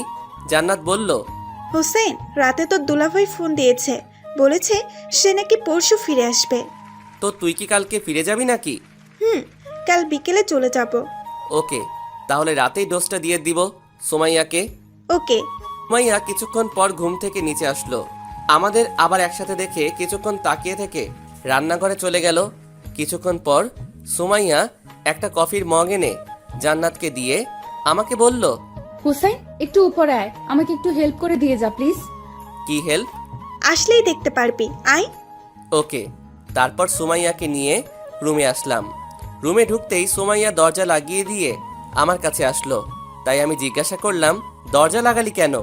জান্নাত বলল, হোসেন, রাতে তো দুলাভাই ফোন দিয়েছে, বলেছে সে নাকি পরশু ফিরে আসবে। তো তুই কি কালকে ফিরে যাবি নাকি? কাল বিকেলে চলে যাব। ওকে, তাহলে রাতেই ডোজটা দিয়ে দিব সুমাইয়াকে। ওকে। সুমাইয়া কিছুক্ষণ পর ঘুম থেকে নিচে আসলো। আমাদের আবার একসাথে দেখে কিছুক্ষণ তাকিয়ে থেকে রান্নাঘরে চলে গেল। কিছুক্ষণ পর সুমাইয়া একটা কফির মগ এনে জান্নাতকে দিয়ে আমাকে বলল, হুসাইন, একটু উপরে আয়, আমাকে একটু হেল্প করে দিয়ে যা প্লিজ। কি হেল্প? আসলেই দেখতে পারবি, আয়। ওকে। তারপর সুমাইয়াকে নিয়ে রুমে আসলাম। রুমে ঢুকতেই সুমাইয়া দরজা লাগিয়ে দিয়ে আমার কাছে আসলো। তাই আমি জিজ্ঞাসা করলাম, দরজা লাগালি কেন?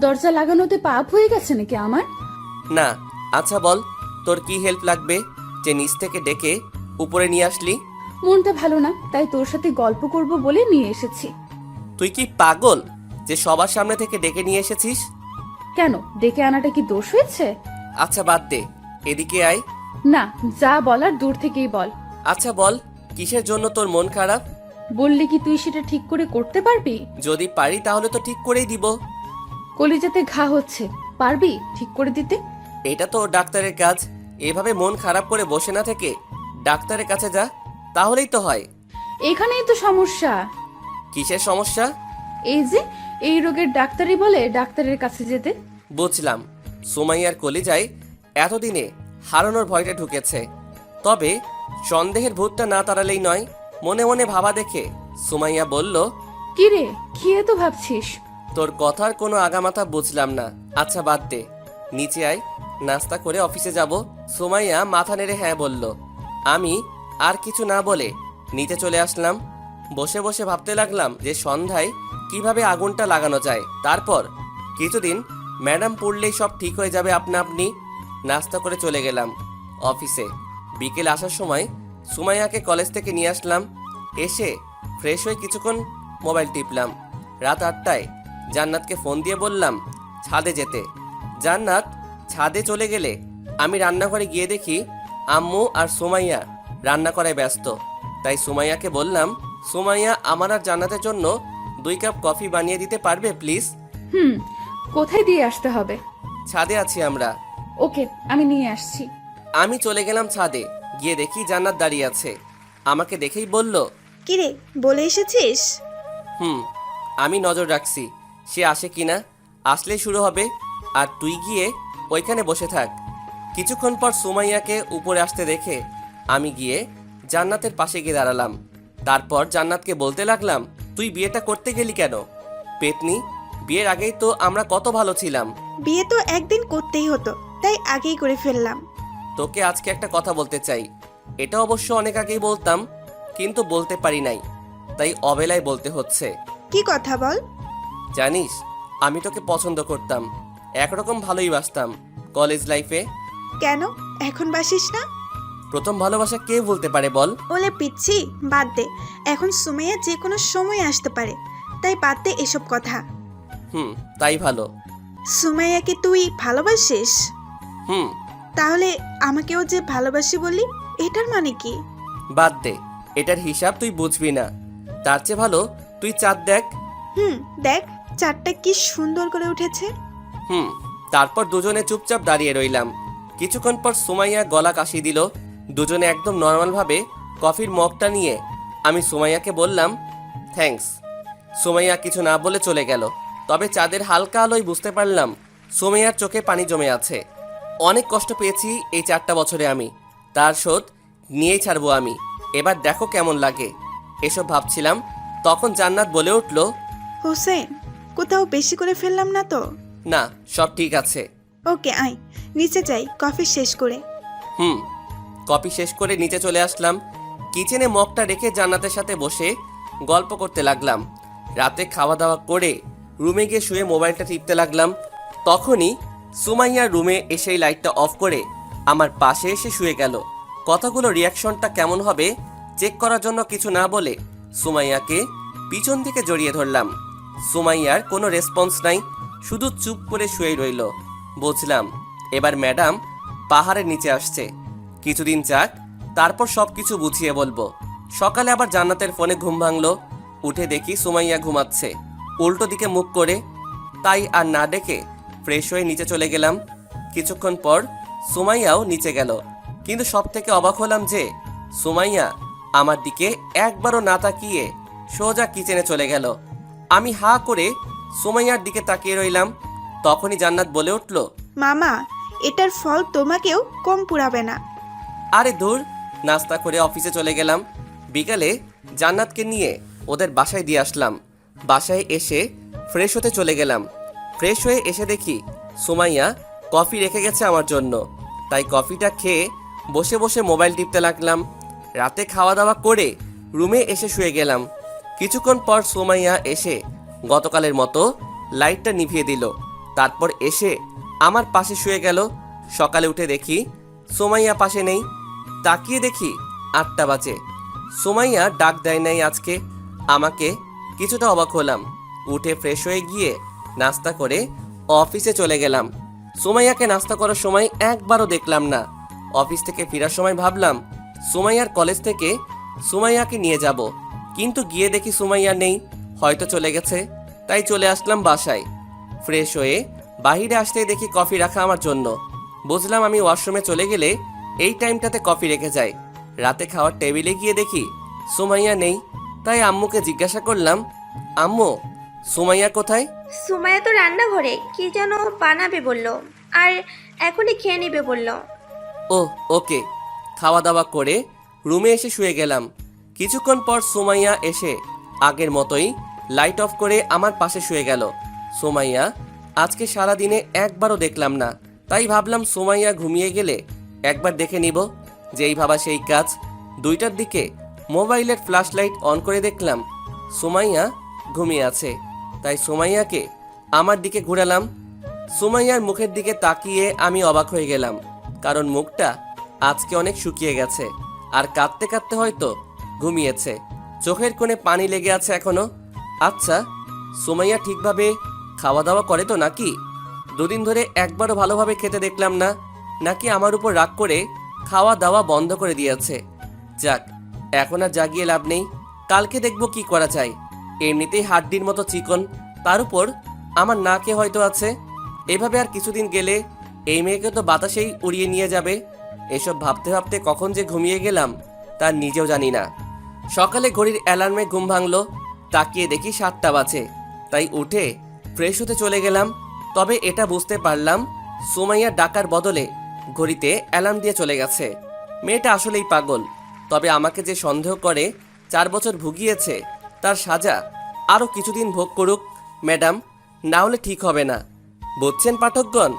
দরজা লাগানোতে পাপ হয়ে গেছে নাকি আমার? না। আচ্ছা বল, তোর কি হেল্প লাগবে যে নিচ থেকে ডেকে উপরে নিয়ে আসলি? মনটা ভালো না, তাই তোর সাথে গল্প করব বলে নিয়ে এসেছি। তুই কি পাগল যে সবার সামনে থেকে ডেকে নিয়ে এসেছিস? কেন, ডেকে আনাটা কি দোষ হয়েছে? আচ্ছা বাদ দে, এদিকে আয়। না, যা বলার দূর থেকেই বল। আচ্ছা বল, কিসের জন্য তোর মন খারাপ? বললে কি তুই সেটা ঠিক করে করতে পারবি? যদি পারি তাহলে তো ঠিক করেই দিব। কলিজাতে ঘা হচ্ছে, পারবি ঠিক করে দিতে? এটা তো ডাক্তারের কাজ। এভাবে মন খারাপ করে বসে না থেকে ডাক্তারের কাছে যা, তাহলেই তো হয়। এখানেই তো সমস্যা। কিসের সমস্যা? এই যে এই রোগের ডাক্তারই বলে ডাক্তারের কাছে যেতে। বুঝলাম, সুমাইয়ার কলিজায় এতদিনে হারানোর ভয়টা ঢুকেছে। তবে সন্দেহের ভূতটা না তাড়ালেই নয়। মনে মনে ভাবা দেখে সুমাইয়া বলল, কি রে, কি এত ভাবছিস? তোর কথার কোনো আগামাথা বুঝলাম না। আচ্ছা বাদ দে, নিচে আয়, নাস্তা করে অফিসে যাব। সুমাইয়া মাথা নেড়ে হ্যাঁ বলল। আমি আর কিছু না বলে নিচে চলে আসলাম। বসে বসে ভাবতে লাগলাম যে সন্ধ্যায় কিভাবে আগুনটা লাগানো যায়। তারপর কিছুদিন ম্যাডাম পড়লেই সব ঠিক হয়ে যাবে আপনা আপনি। নাস্তা করে চলে গেলাম অফিসে। বিকেল আসার সময় সুমাইয়াকে কলেজ থেকে নিয়ে আসলাম। এসে ফ্রেশ হয়ে কিছুক্ষণ মোবাইল টিপলাম। রাত 8টায় জান্নাতকে ফোন দিয়ে বললাম ছাদে যেতে। জান্নাত ছাদে চলে গেলে আমি রান্নাঘরে গিয়ে দেখি আম্মু আর সুমাইয়া রান্না করায় ব্যস্ত। তাই সুমাইয়াকে বললাম, সুমাইয়া আমার আর জান্নাতের জন্য 2 কাপ কফি বানিয়ে দিতে পারবে প্লিজ? কোথায় দিয়ে আসতে হবে? ছাদে আছি আমরা। ওকে, আমি নিয়ে আসছি। আমি চলে গেলাম ছাদে। গিয়ে দেখি জান্নাত দাঁড়িয়ে আছে। আমাকে দেখেই বলল, কিরে, বলে এসেছিস? আমি নজর রাখছি সে আসে কিনা। আসলেই শুরু হবে, আর তুই গিয়ে ওইখানে বসে থাক। কিছুক্ষণ পর সুমাইয়াকে উপরে আসতে দেখে আমি গিয়ে জান্নাতের পাশে গিয়ে দাঁড়ালাম। তারপর জান্নাতকে বলতে লাগলাম, তুই বিয়েটা করতে গেলি কেন? পেতনি, বিয়ের আগেই তো আমরা কত ভালো ছিলাম। বিয়ে তো একদিন করতেই হতো, তাই আগেই করে ফেললাম। তোকে আজকে একটা কথা বলতে চাই। এটা অবশ্য অনেক আগেই বলতাম, কিন্তু বলতে পারি নাই, তাই অবেলায় বলতে হচ্ছে। কি কথা বল। জানিস, আমি তোকে পছন্দ করতাম, একরকম ভালোই বাসতাম কলেজ লাইফে। কেন এখন বাসিস না? প্রথম ভালোবাসা কে বলতে পারে বল? ওলে পিচ্ছি, বাদ দে। এখন সুমাইয়া যে কোনো সময় আসতে পারে, তাই বাদ দে এসব কথা। তাই ভালো। সুমাইয়াকে তুই ভালোবাসিস? হুম। তাহলে আমাকেও যে ভালোবাসি বলি, এটার মানে কি? বাদ দে, এটার হিসাব তুই বুঝবি না। তার চেয়ে ভালো তুই চাঁদ দেখ। দেখ, চারটা কি সুন্দর করে উঠেছে। তারপর দুজনে চুপচাপ দাঁড়িয়ে রইলাম। কিছুক্ষণ পর সুমাইয়া গলা কাশি দিল। দুজনে একদম নর্মালভাবে কফির মগটা নিয়ে আমি সুমাইয়াকে বললাম, থ্যাঙ্কস। সুমাইয়া কিছু না বলে চলে গেল। তবে চাঁদের হালকা আলোয় বুঝতে পারলাম সুমাইয়ার চোখে পানি জমে আছে। অনেক কষ্ট পেয়েছি এই 4টা বছরে আমি। তার শোধ নিয়েই ছাড়বো আমি। এবার দেখো কেমন লাগে। এসব ভাবছিলাম, তখন জান্নাত বলে উঠল, হোসেন, কোথাও বেশি করে ফেললাম না তো? না, সব ঠিক আছে। ওকে, আয় নিচে যাই কফি শেষ করে। কফি শেষ করে নিচে চলে আসলাম। কিচেনে মগটা রেখে জান্নাতের সাথে বসে গল্প করতে লাগলাম। রাতে খাওয়া দাওয়া করে রুমে গিয়ে শুয়ে মোবাইলটা টিপতে লাগলাম। তখনই সুমাইয়ার রুমে এসেই লাইটটা অফ করে আমার পাশে এসে শুয়ে গেল। কথাগুলো রিয়াকশনটা কেমন হবে চেক করার জন্য কিছু না বলে সুমাইয়াকে পিছন থেকে জড়িয়ে ধরলাম। সুমাইয়ার কোনো রেসপন্স নাই, শুধু চুপ করে শুয়ে রইল। বুঝলাম এবার ম্যাডাম পাহাড়ের নিচে আসছে। কিছুদিন যাক, তারপর সব কিছু বুঝিয়ে বলবো। সকালে আবার জান্নাতের ফোনে ঘুম ভাঙলো। উঠে দেখি সুমাইয়া ঘুমাচ্ছে উল্টো দিকে মুখ করে। তাই আর না ডেকে ফ্রেশ হয়ে নিচে চলে গেলাম। কিছুক্ষণ পর সুমাইয়াও নিচে গেল, কিন্তু সব থেকে অবাক হলাম যে সুমাইয়া আমার দিকে একবারও না তাকিয়ে সোজা কিচেনে চলে গেল। আমি হা করে সুমাইয়ার দিকে তাকিয়ে রইলাম। তখনই জান্নাত বলে উঠল, মামা, এটার ফল তোমাকেও কম পুরাবে না। আরে দূর। নাস্তা করে অফিসে চলে গেলাম। বিকালে জান্নাতকে নিয়ে ওদের বাসায় দিয়ে আসলাম। বাসায় এসে ফ্রেশ হতে চলে গেলাম। ফ্রেশ হয়ে এসে দেখি সুমাইয়া কফি রেখে গেছে আমার জন্য। তাই কফিটা খেয়ে বসে বসে মোবাইল টিপতে লাগলাম। রাতে খাওয়া দাওয়া করে রুমে এসে শুয়ে গেলাম। কিছুক্ষণ পর সুমাইয়া এসে গতকালের মতো লাইটটা নিভিয়ে দিল। তারপর এসে আমার পাশে শুয়ে গেল। সকালে উঠে দেখি সুমাইয়া পাশে নেই। তাকিয়ে দেখি 8টা বাজে। সুমাইয়া ডাক দেয় নাই আজকে আমাকে। কিছুটা অবাক হলাম। উঠে ফ্রেশ হয়ে গিয়ে নাস্তা করে অফিসে চলে গেলাম। সুমাইয়াকে নাস্তা করার সময় একবারও দেখলাম না। অফিস থেকে ফেরার সময় ভাবলাম সুমাইয়ার কলেজ থেকে সুমাইয়াকে নিয়ে যাব, কিন্তু গিয়ে দেখি সুমাইয়া নেই, হয়তো চলে গেছে। তাই চলে আসলাম বাসায়। ফ্রেশ হয়ে বাইরে আসতেই দেখি কফি রাখা আমার জন্য। বুঝলাম আমি ওয়াশরুমে চলে গেলে এই টাইমটাতে কফি রেখে যায়। রাতে খাওয়ার টেবিলে গিয়ে দেখি সুমাইয়া নেই। তাই আম্মুকে জিজ্ঞাসা করলাম, আম্মু সুমাইয়া কোথায়? সুমাইয়া তো রান্নাঘরে কি যেন বানাবে বললো, আর এখনই খেয়ে নেবে বললো। ও ওকে। খাওয়া দাওয়া করে রুমে এসে শুয়ে গেলাম। কিছুক্ষণ পর সুমাইয়া এসে আগের মতোই লাইট অফ করে আমার পাশে শুয়ে গেল। সুমাইয়া আজকে সারাদিনে একবারও দেখলাম না। তাই ভাবলাম সুমাইয়া ঘুমিয়ে গেলে একবার দেখে নিব। যেই ভাবা সেই কাজ। 2টার দিকে মোবাইলের ফ্ল্যাশ লাইট অন করে দেখলাম সুমাইয়া ঘুমিয়ে আছে। তাই সুমাইয়াকে আমার দিকে ঘুরালাম। সুমাইয়ার মুখের দিকে তাকিয়ে আমি অবাক হয়ে গেলাম, কারণ মুখটা আজকে অনেক শুকিয়ে গেছে আর কাঁদতে কাঁদতে হয়তো ঘুমিয়েছে। চোখের কোণে পানি লেগে আছে এখনো। আচ্ছা, সুমাইয়া ঠিকভাবে খাওয়া দাওয়া করে তো নাকি? 2 দিন ধরে একবারও ভালোভাবে খেতে দেখলাম না। নাকি আমার উপর রাগ করে খাওয়া দাওয়া বন্ধ করে দিয়েছে? যাক, এখন আর জাগিয়ে লাভ নেই। কালকে দেখব কি করা যায়। এমনিতেই হাড্ডির মতো চিকন, তার উপর আমার নাকে হয়তো আছে। এভাবে আর কিছুদিন গেলে এই মেয়েকে তো বাতাসেই উড়িয়ে নিয়ে যাবে। এসব ভাবতে ভাবতে কখন যে ঘুমিয়ে গেলাম তার নিজেও জানি না। সকালে ঘড়ির অ্যালার্মে ঘুম ভাঙলো। তাকিয়ে দেখি 7টা বাজে। তাই উঠে ফ্রেশ হতে চলে গেলাম। তবে এটা বুঝতে পারলাম সুমাইয়া ডাকার বদলে ঘড়িতে অ্যালার্ম দিয়ে চলে গেছে। মেয়েটা আসলেই পাগল। তবে আমাকে যে সন্দেহ করে 4 বছর ভুগিয়েছে, তার সাজা আরও কিছুদিন ভোগ করুক ম্যাডাম, না হলে ঠিক হবে না। বুঝছেন পাঠকগণ?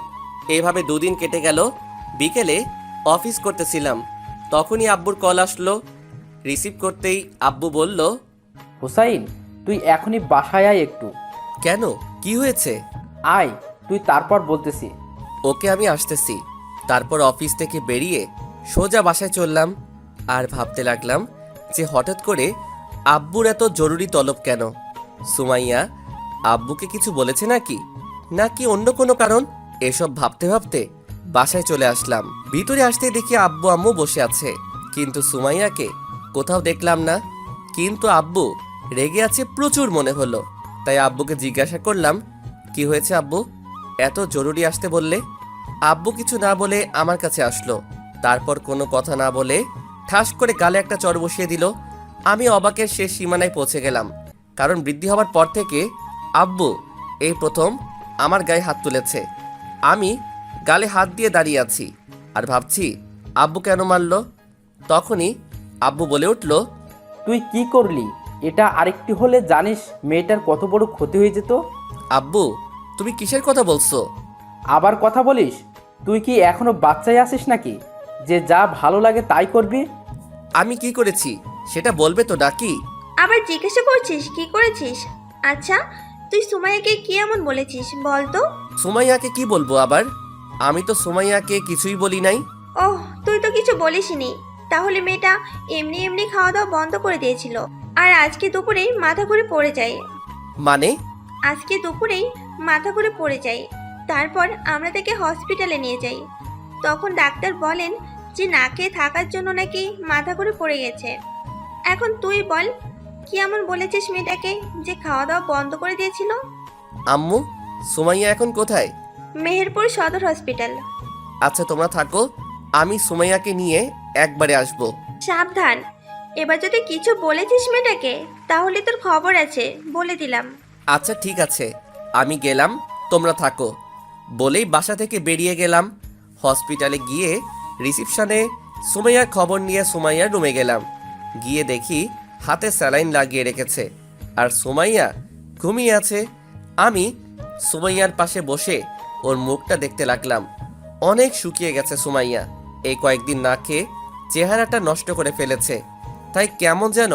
এইভাবে 2 দিন কেটে গেল। বিকেলে অফিস করতেছিলাম, তখনই আব্বুর কল আসলো। রিসিভ করতেই আব্বু বলল, হুসাইন, তুই এখনই বাসায় আয় একটু। কেন, কি হয়েছে? আয়, তুই তারপর বলতেছি। ওকে, আমি আসতেছি। তারপর অফিস থেকে বেরিয়ে সোজা বাসায় চললাম। আর ভাবতে লাগলাম যে হঠাৎ করে আব্বুর এত জরুরি তলব কেন? সুমাইয়া আব্বুকে কিছু বলেছে নাকি, নাকি অন্য কোনো কারণ? এসব ভাবতে ভাবতে বাসায় চলে আসলাম। ভিতরে আসতে দেখি আব্বু আম্মু বসে আছে, কিন্তু সুমাইয়াকে কোথাও দেখলাম না। কিন্তু আব্বু রেগে আছে প্রচুর মনে হলো। তাই আব্বুকে জিজ্ঞাসা করলাম, কি হয়েছে আব্বু, এত জরুরি আসতে বললে? আব্বু কিছু না বলে আমার কাছে আসলো। তারপর কোনো কথা না বলে ঠাস করে গালে একটা চড় বসিয়ে দিল। আমি অবাকের শেষ সীমানায় পৌঁছে গেলাম, কারণ বৃদ্ধি হবার পর থেকে আব্বু এই প্রথম আমার গায়ে হাত তুলেছে। আমি গালে হাত দিয়ে দাঁড়িয়ে আছি আর ভাবছি আব্বু কেন মারল। তখনই আব্বু বলে উঠল, তুই কি করলি? এটা আরেকটি হলে জানিস মেয়েটার কত বড় ক্ষতি হয়ে যেত। আব্বু তুমি কিসের কথা বলছো? আবার কথা বলিস? তুই কি এখনো বাচ্চাই আছিস নাকি, যে যা ভালো লাগে তাই করবি? আমি কি করেছি সেটা বলবে তো নাকি? আবার জিজ্ঞাসা করছিস কি করেছিস? আচ্ছা, তুই সুমাইয়াকে কি এমন বলেছিস বল তো? সুমাইয়াকে কি বলবো আবার? আমি তো সুমাইয়াকে কিছুই বলি নাই। ওহ, তুই তো কিছু বলিসনি। তাহলে মেয়েটা এমনি এমনি খাওয়া দাওয়া বন্ধ করে দিয়েছিল, আর আজকে দুপুরেই মাথা ঘুরে পড়ে যায়। মানে? আজকে দুপুরেই মাথা ঘুরে পড়ে যায়। তারপর আমরা তাকে হসপিটালে নিয়ে যাই। তখন ডাক্তার বলেন যে না খেয়ে থাকার জন্য নাকি মাথা করে পড়ে গেছে। এখন তুই বল, কি এমন বলেছিস মেয়েটাকে যে খাওয়া দাওয়া বন্ধ করে দিয়েছিল? আম্মু, সুমাইয়া এখন কোথায়? মেহেরপুর সদর হসপিটাল। আচ্ছা তোমরা থাকো, আমি সুমাইয়াকে নিয়ে একবারে আসবো। সাবধান, এবার যদি কিছু বলেছিস মেয়েটাকে তাহলে তোর খবর আছে, বলে দিলাম। আচ্ছা ঠিক আছে, আমি গেলাম, তোমরা থাকো। বলেই বাসা থেকে বেরিয়ে গেলাম। হসপিটালে গিয়ে রিসিপশনে সুমাইয়ার খবর নিয়ে সুমাইয়ার রুমে গেলাম। গিয়ে দেখি হাতে স্যালাইন লাগিয়ে রেখেছে আর সুমাইয়া ঘুমিয়ে আছে। আমি সুমাইয়ার পাশে বসে ওর মুখটা দেখতে লাগলাম। অনেক শুকিয়ে গেছে সুমাইয়া, এই কয়েকদিন না খেয়ে চেহারাটা নষ্ট করে ফেলেছে। তাই কেমন যেন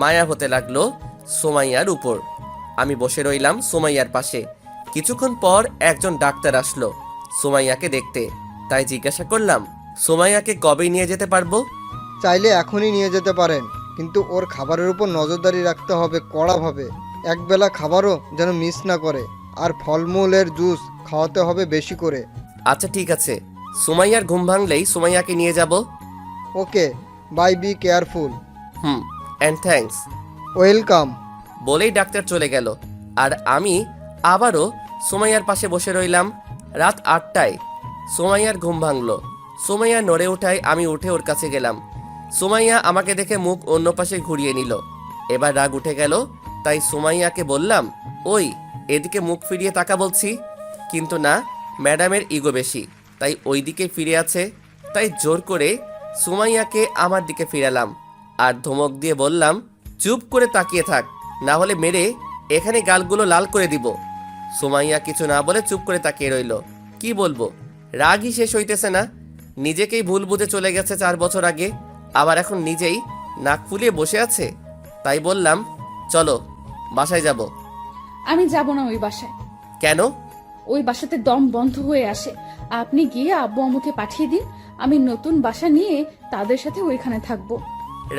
মায়া হতে লাগলো সুমাইয়ার উপর। আমি বসে রইলাম সুমাইয়ার পাশে। কিছুক্ষণ পর একজন ডাক্তার আসলো সুমাইয়াকে দেখতে। তাই জিজ্ঞাসা করলাম, সুমাইয়াকে কবে নিয়ে যেতে পারবো? চাইলে এখনই নিয়ে যেতে পারেন, কিন্তু ওর খাবারের উপর নজরদারি রাখতে হবে কড়াভাবে। একবেলা খাবারও যেন মিস না করে, আর ফলমূলের জুস খাওয়াতে হবে বেশি করে। আচ্ছা ঠিক আছে, সুমাইয়ার ঘুম ভাঙলেই সুমাইয়াকে নিয়ে যাব। Okay, bye, be careful. And thanks. Welcome. বলেই ডাক্তার চলে গেল আর আমি আবারও সুমাইয়ার পাশে বসে রইলাম। রাত 8টায় সুমাইয়ার ঘুম ভাঙলো। সুমাইয়া নড়ে ওঠায় আমি উঠে ওর কাছে গেলাম। সুমাইয়া আমাকে দেখে মুখ অন্য পাশে ঘুরিয়ে নিল। এবার রাগ উঠে গেল, তাই সুমাইয়াকে বললাম, ওই এদিকে মুখ ফিরিয়ে তাকা বলছি। কিন্তু না, ম্যাডামের ইগো বেশি, তাই ওই দিকে ফিরে আছে। তাই জোর করে সুমাইয়াকে আমার দিকে ফিরালাম আর ধমক দিয়ে বললাম, চুপ করে তাকিয়ে থাক, না হলে মেরে এখানে গালগুলো লাল করে দিব। সুমাইয়া কিছু না বলে চুপ করে তাকিয়ে রইল। কি বলবো, রাগই শেষ হইতেছে না। নিজেকেই ভুল বুঝে চলে গেছে 4 বছর আগে, আবার এখন নিজেই নাক ফুলিয়ে বসে আছে। তাই বললাম, চলো বাসায় যাব। আমি যাব না ওই বাসায়। কেন? ওই বাসাতে দম বন্ধ হয়ে আসে। আপনি গিয়ে আব্বু আম্মুকে পাঠিয়ে দিন, আমি নতুন বাসা নিয়ে তাদের সাথে ওইখানে থাকবো।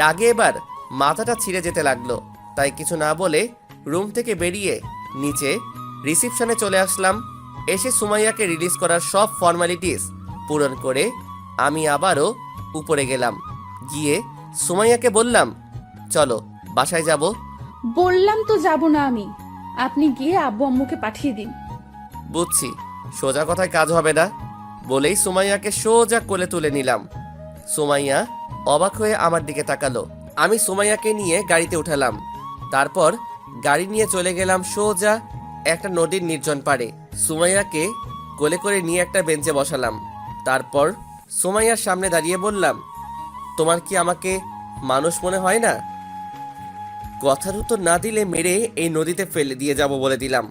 রাগে এবার মাথাটা ছিঁড়ে যেতে লাগলো। তাই কিছু না বলে রুম থেকে বেরিয়ে নিচে রিসিপশনে চলে আসলাম। এসে সুমাইয়াকে রিলিজ করার সব ফর্মালিটিস পূরণ করে আমি আবারও উপরে গেলাম। গিয়ে সুমাইয়াকে বললাম, চলো বাসায় যাব। বললাম তো যাব না আমি, আপনি গিয়ে আব্বু আম্মুকে পাঠিয়ে দিন। বুঝছি, সোজা কথায় কাজ হবে না। বলেই সুমাইয়াকে সোজা কোলে তুলে নিলাম। সুমাইয়া অবাক হয়ে আমার দিকে তাকালো। আমি সুমাইয়াকে নিয়ে গাড়িতে উঠালাম। তারপর গাড়ি নিয়ে চলে গেলাম সোজা একটা নদীর নির্জন পাড়ে। সুমাইয়াকে কোলে করে নিয়ে একটা বেঞ্চে বসালাম। তারপর সুমাইয়ার সামনে দাঁড়িয়ে বললাম, তোমার কি আমাকে মানুষ মনে হয় না? কথার উত্তর না দিলে মেরে এই নদীতে ফেলে দিয়ে যাব বলে দিলাম।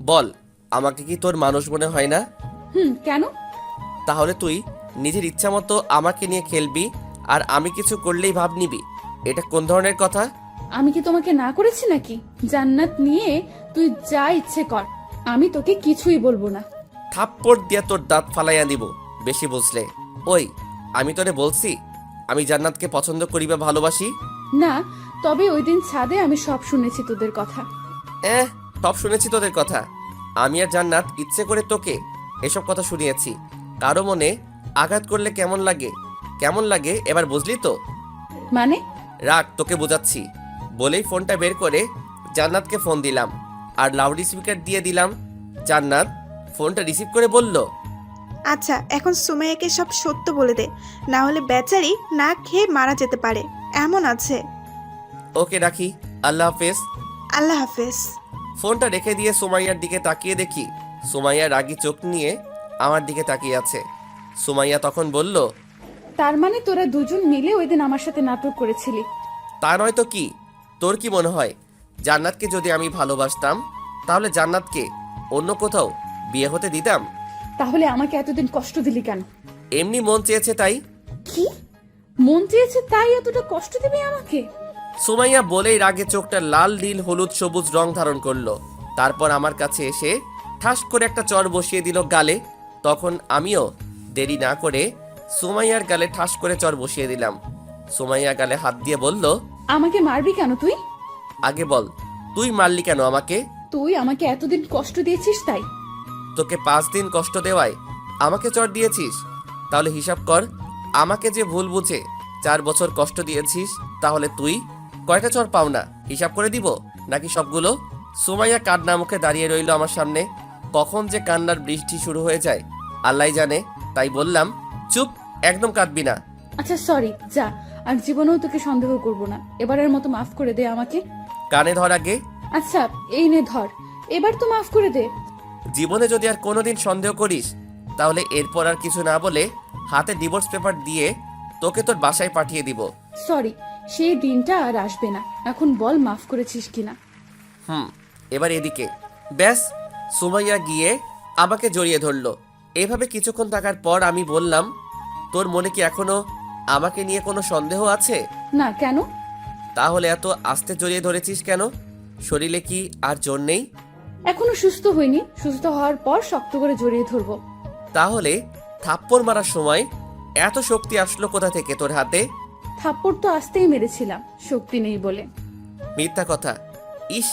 বল, আমাকে কি তোর মানুষ মনে হয় না? কেন? তাহলে তুই নিজের ইচ্ছা মতো আমাকে নিয়ে খেলবি আর আমি কিছু করলেই ভাব নিবি, এটা কোন ধরনের কথা? আমি কি তোমাকে না করেছি নাকি? জান্নাত নিয়ে তুই যা ইচ্ছে কর, আমি তোকে কিছুই বলবো না। থাপ্পড় দিয়া তোর দাঁত ফালাইয়া দিব বেশি বুঝলে। ওই, আমি তোরে বলছি আমি জান্নাতকে পছন্দ করি বা ভালোবাসি? না, তবে ওই দিন ছাদে আমি সব শুনেছি তোদের কথা। সব শুনেছি তোদের কথা। আমি আর জান্নাত ইচ্ছে করে তোকে এসব কথা শুনিয়েছি। কারো মনে আঘাত করলে কেমন লাগে, কেমন লাগে এবার বুঝলি তো? মানে? রাখ, তোকে বোঝাচ্ছি। বলেই ফোনটা বের করে জান্নাতকে ফোন দিলাম আর লাউড স্পিকার দিয়ে দিলাম। জান্নাত ফোনটা রিসিভ করে বলল, আচ্ছা, এখন সুমাইয়াকে সব সত্য বলে দে, না হলে বেচারি না খেয়ে মারা যেতে পারে, এমন আছে। ওকে রাখি, আল্লাহ হাফেজ। আল্লাহ হাফেজ। ফোনটা রেখে দিয়ে সুমাইয়ার দিকে তাকিয়ে দেখি সুমাইয়া রাগী চোখ নিয়ে আমার দিকে তাকিয়ে আছে। সুমাইয়া তখন বলল, তার মানে তোরা দুজন মিলে ওই দিন আমার সাথে নাটক করেছিলি? তা নয় তো কি? তোর কি মনে হয় জান্নাতকে যদি আমি ভালোবাসতাম তাহলে জান্নাতকে অন্য কোথাও বিয়ে হতে দিতাম? তাহলে আমাকে এতদিন কষ্ট দিলি কেন? এমনি মন চেয়েছে তাই। কি মন চেয়েছে তাই এতটা কষ্ট দিবি আমাকে? সুমাইয়া বলেই রাগে চোখটা লাল নীল হলুদ সবুজ রং ধারণ করলো। তারপর আমার কাছে এসে ঠাস করে একটা চর বসিয়ে দিল গালে। তখন আমিও দেরি না করে সুমাইয়ার গালে ঠাস করে চর বসিয়ে দিলাম। সুমাইয়া গালে হাত দিয়ে বলল, আমাকে মারবি কেন তুই? আগে বল, তুই মারলি কেন আমাকে? তুই আমাকে এতদিন কষ্ট দিয়েছিস তাই। তোকে 5 দিন কষ্ট দেওয়ায় আমাকে চড় দিয়েছিস। তাহলে হিসাব কর, আমাকে যে ভুল বুঝে 4 বছর কষ্ট দিয়েছিস, তাহলে তুই কয়টা চড় পাও না হিসাব করে দিব নাকি সবগুলো? সুমাইয়া কান্না মুখে দাঁড়িয়ে রইল আমার সামনে। কখন যে কান্নার বৃষ্টি শুরু হয়ে যায় আল্লাহ জানে। তাই বললাম, চুপ, একদম কাঁদবি না। আচ্ছা সরি, যা, আর জীবনেও তোকে সন্দেহ করব না। এবারের মতো মাফ করে দে আমাকে। কানে ধর আগে। আচ্ছা এই নে ধর, এবার তো মাফ করে দে। জীবনে যদি আর কোনোদিন সন্দেহ করিস তাহলে এরপর আর কিছু না বলে হাতে ডিভোর্স পেপার দিয়ে তোকে তোর বাসায় পাঠিয়ে দিব। সরি, সেই দিনটা আর আসবে না। এখন বল মাফ করেছিস কিনা। এবার এদিকে। ব্যাস, সুমাইয়া গিয়ে আমাকে জড়িয়ে ধরলো। এভাবে কিছুক্ষণ থাকার পর আমি বললাম, তোর মনে কি এখনো আমাকে নিয়ে কোনো সন্দেহ আছে? না, কেন? তাহলে এত আস্তে জড়িয়ে ধরেছিস কেন? শরীরে কি আর জোর নেই? এখনো সুস্থ হইনি, সুস্থ হওয়ার পর শক্ত করে জড়িয়ে ধরবো। তাহলে থাপ্পড় মারার সময় এত শক্তি আসলো কোথা থেকে তোর হাতে? থাপ্পড় তো আসতেই মেরেছিলাম, শক্তি নেই বলে। মিথ্যা কথা। ইস,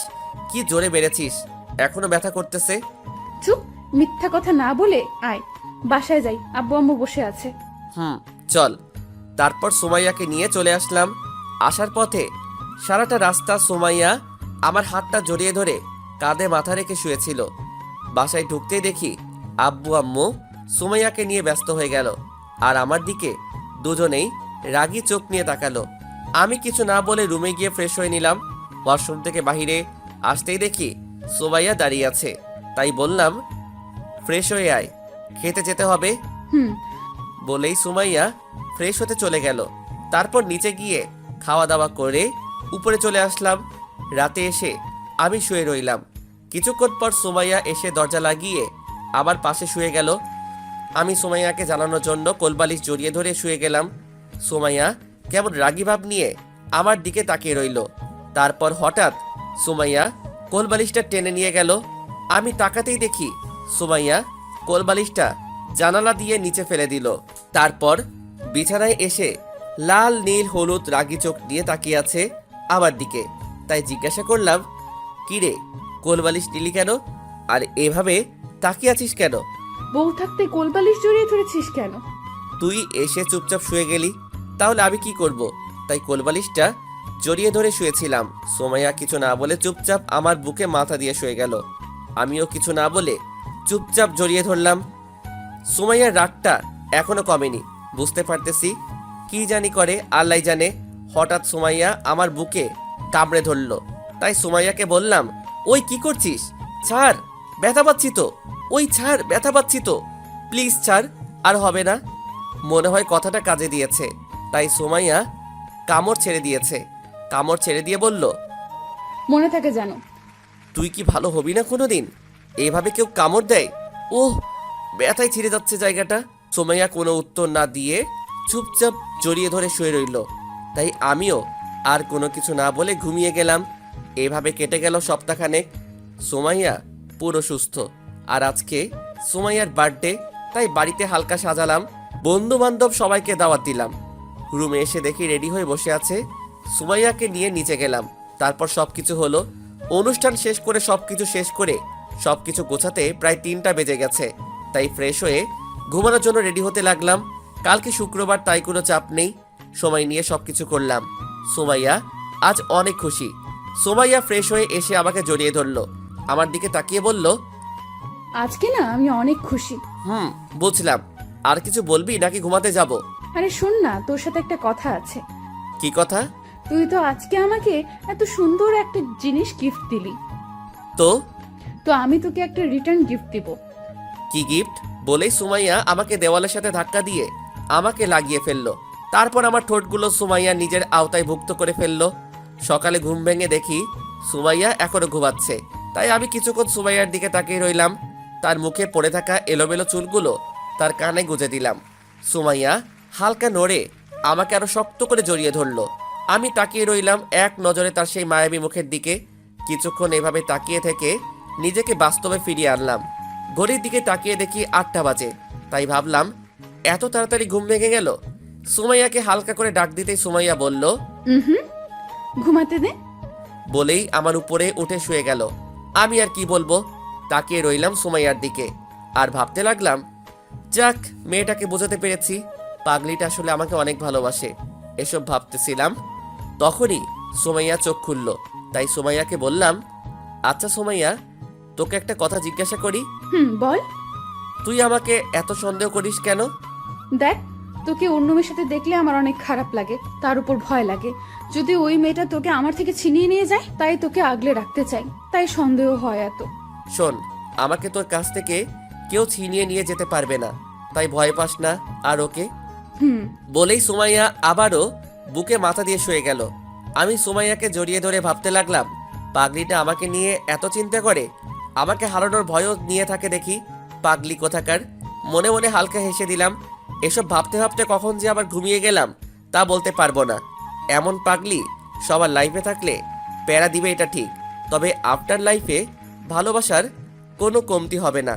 কি জোরে বেড়েছিস, এখনো ব্যথা করতেছে। চুপ, মিথ্যা কথা না বলে আয়, বাসায় যাই, আব্বু আম্মু বসে আছে। চল। তারপর সুমাইয়াকে নিয়ে চলে আসলাম। আসার পথে সারাটা রাস্তা সুমাইয়া আমার হাতটা জড়িয়ে ধরে কাঁধে মাথা রেখে শুয়েছিল। বাসায় ঢুকতেই দেখি আব্বু আম্মু সুমাইয়াকে নিয়ে ব্যস্ত হয়ে গেল, আর আমার দিকে দুজনেই রাগী চোখ নিয়ে তাকালো। আমি কিছু না বলে রুমে গিয়ে ফ্রেশ হয়ে নিলাম। ওয়াশরুম থেকে বাহিরে আসতেই দেখি সুমাইয়া দাঁড়িয়ে আছে। তাই বললাম, ফ্রেশ হয়ে আয়, খেতে যেতে হবে। বলেই সুমাইয়া ফ্রেশ হতে চলে গেল। তারপর নিচে গিয়ে খাওয়া দাওয়া করে উপরে চলে আসলাম। রাতে এসে আমি শুয়ে রইলাম। কিছুক্ষণ পর সুমাইয়া এসে দরজা লাগিয়ে আমার পাশে শুয়ে গেল। আমি সুমাইয়াকে জানানোর জন্য কোলবালিশ জড়িয়ে ধরে শুয়ে গেলাম। সুমাইয়া কেমন রাগী ভাব নিয়ে আমার দিকে তাকিয়ে রইল। তারপর হঠাৎ সুমাইয়া কোলবালিশটা টেনে নিয়ে গেল। আমি তাকাতেই দেখি সুমাইয়া কোলবালিশটা জানালা দিয়ে নিচে ফেলে দিল। তারপর বিছানায় এসে লাল নীল হলুদ রাগী চোখ নিয়ে তাকিয়ে আছে আমার দিকে। তাই জিজ্ঞাসা করলাম, কি রে, কোলবালিশ নিলি কেন? আর এভাবে তাকিয়ে আছিস কেন? বউ থাকতে কোলবালিশ জড়িয়ে ধরেছিস কেন? তুই এসে চুপচাপ শুয়ে গেলি, তাহলে আমি কি করব? তাই কোলবালিশটা জড়িয়ে ধরে শুয়েছিলাম। সুমাইয়া কিছু না বলে চুপচাপ আমার বুকে মাথা দিয়ে শুয়ে গেল। আমিও কিছু না বলে চুপচাপ জড়িয়ে ধরলাম। সুমাইয়ার রাগটা এখনো কমেনি, বুঝতে পারতেছি কি জানি করে আল্লাহ জানে। হঠাৎ সুমাইয়া আমার বুকে কামড়ে ধরলো। তাই সুমাইয়াকে বললাম, ওই কি করছিস? ছাড়, ব্যথা পাচ্ছি তো। ওই ছাড়, ব্যথা পাচ্ছি তো, প্লিজ ছাড়, আর হবে না। মনে হয় কথাটা কাজে দিয়েছে, তাই সুমাইয়া কামড় ছেড়ে দিয়েছে। কামড় ছেড়ে দিয়ে বলল, মনে থাকে জানো। তুই কি ভালো হবি না কোনোদিন? এইভাবে কেউ কামড় দেয়? ওহ, ব্যথায় ছিঁড়ে যাচ্ছে জায়গাটা। সুমাইয়া কোনো উত্তর না দিয়ে চুপচাপ জড়িয়ে ধরে শুয়ে রইল। তাই আমিও আর কোনো কিছু না বলে ঘুমিয়ে গেলাম। এভাবে কেটে গেল সপ্তাহখানেক। সুমাইয়া পুরো সুস্থ। আর আজকে সুমাইয়ার বার্থডে, তাই বাড়িতে হালকা সাজালাম। বন্ধু বান্ধব সবাইকে দাওয়াত দিলাম। রুমে এসে দেখি রেডি হয়ে বসে আছে। সুমাইয়াকে নিয়ে নিচে গেলাম। তারপর সবকিছু হলো। অনুষ্ঠান শেষ করে সবকিছু গোছাতে প্রায় 3টা বেজে গেছে। তাই ফ্রেশ হয়ে ঘুমানোর জন্য রেডি হতে লাগলাম। কালকে শুক্রবার, তাই কোনো চাপ নেই, সময় নিয়ে সবকিছু করলাম। সুমাইয়া আজ অনেক খুশি। সুমাইয়া ফ্রেশ হয়ে এসে আমাকে জড়িয়ে ধরলো, আমার দিকে তাকিয়ে বলল, আজকে না আমি অনেক খুশি। বুঝলাম। আর কিছু বলবি নাকি ঘুমাতে যাব? আরে শোন না, তোর সাথে একটা কথা আছে। কি কথা? তুই তো আজকে আমাকে এত সুন্দর একটা জিনিস গিফট দিলি, তো আমি তোকে একটা রিটার্ন গিফট দিব। কি গিফট? বলেই সুমাইয়া আমাকে দেওয়ালের সাথে ধাক্কা দিয়ে আমাকে লাগিয়ে ফেললো। তারপর আমার ঠোঁটগুলো সুমাইয়া নিজের আওতায় ভুক্ত করে ফেললো। সকালে ঘুম ভেঙে দেখি সুমাইয়া এখনো ঘুমাচ্ছে। তাই আমি কিছুক্ষণ সুমাইয়ার দিকে তাকিয়ে রইলাম। তার মুখে পড়ে থাকা এলোমেলো চুলগুলো তার কানে গুঁজে দিলাম। সুমাইয়া হালকা নড়ে আমাকে আরো শক্ত করে জড়িয়ে ধরলো। আমি তাকিয়ে রইলাম এক নজরে তার সেই মায়াবী মুখের দিকে। কিছুক্ষণ এভাবে তাকিয়ে থেকে নিজেকে বাস্তবে ফিরিয়ে আনলাম। ঘড়ির দিকে তাকিয়ে দেখি 8টা বাজে। তাই ভাবলাম, এত তাড়াতাড়ি ঘুম ভেঙে গেল। সুমাইয়াকে হালকা করে ডাক দিতেই সুমাইয়া বলল, ঘুমাতে দে। বলেই আমার উপরে উঠে শুয়ে গেল। আমি আর কি বলবো, তাকিয়ে রইলাম সুমাইয়ার দিকে। আর ভাবতে লাগলাম, যাক মেয়েটাকে বোঝাতে পেরেছি, পাগলিটা আসলে আমাকে অনেক ভালোবাসে। এসব ভাবতেছিলাম, তখনই সুমাইয়া চোখ খুলল। তাই সুমাইয়াকে বললাম, আচ্ছা সুমাইয়া, তোকে একটা কথা জিজ্ঞাসা করি, বল। তুই আমাকে এত সন্দেহ করিস কেন? দেখ, তোকে অন্য মেয়ের সাথে দেখলে আমার অনেক খারাপ লাগে, তার উপর ভয় লাগে। যদি ওই মেয়েটা তোকে আমার থেকে ছিনিয়ে নিয়ে যায়, তাই তোকে আগলে রাখতে চাই, তাই সন্দেহ হয় এত। শোন, আমাকে তোর কাছ থেকে কেউ ছিনিয়ে নিয়ে যেতে পারবে না, তাই ভয় পাস না। আর ওকে বলেই সুমাইয়া আবারও বুকে মাথা দিয়ে শুয়ে গেল। আমি সুমাইয়াকে জড়িয়ে ধরে ভাবতে লাগলাম, পাগলিটা আমাকে নিয়ে এত চিন্তা করে, আমাকে হারানোর ভয়ও নিয়ে থাকে দেখি। পাগলি কোথাকার। মনে মনে হালকা হেসে দিলাম। এসব ভাবতে ভাবতে কখন যে আবার ঘুমিয়ে গেলাম তা বলতে পারবো না। এমন পাগলি সবার লাইফে থাকলে প্যারা দিবে, এটা ঠিক, তবে আফটার লাইফে ভালোবাসার কোনো কমতি হবে না।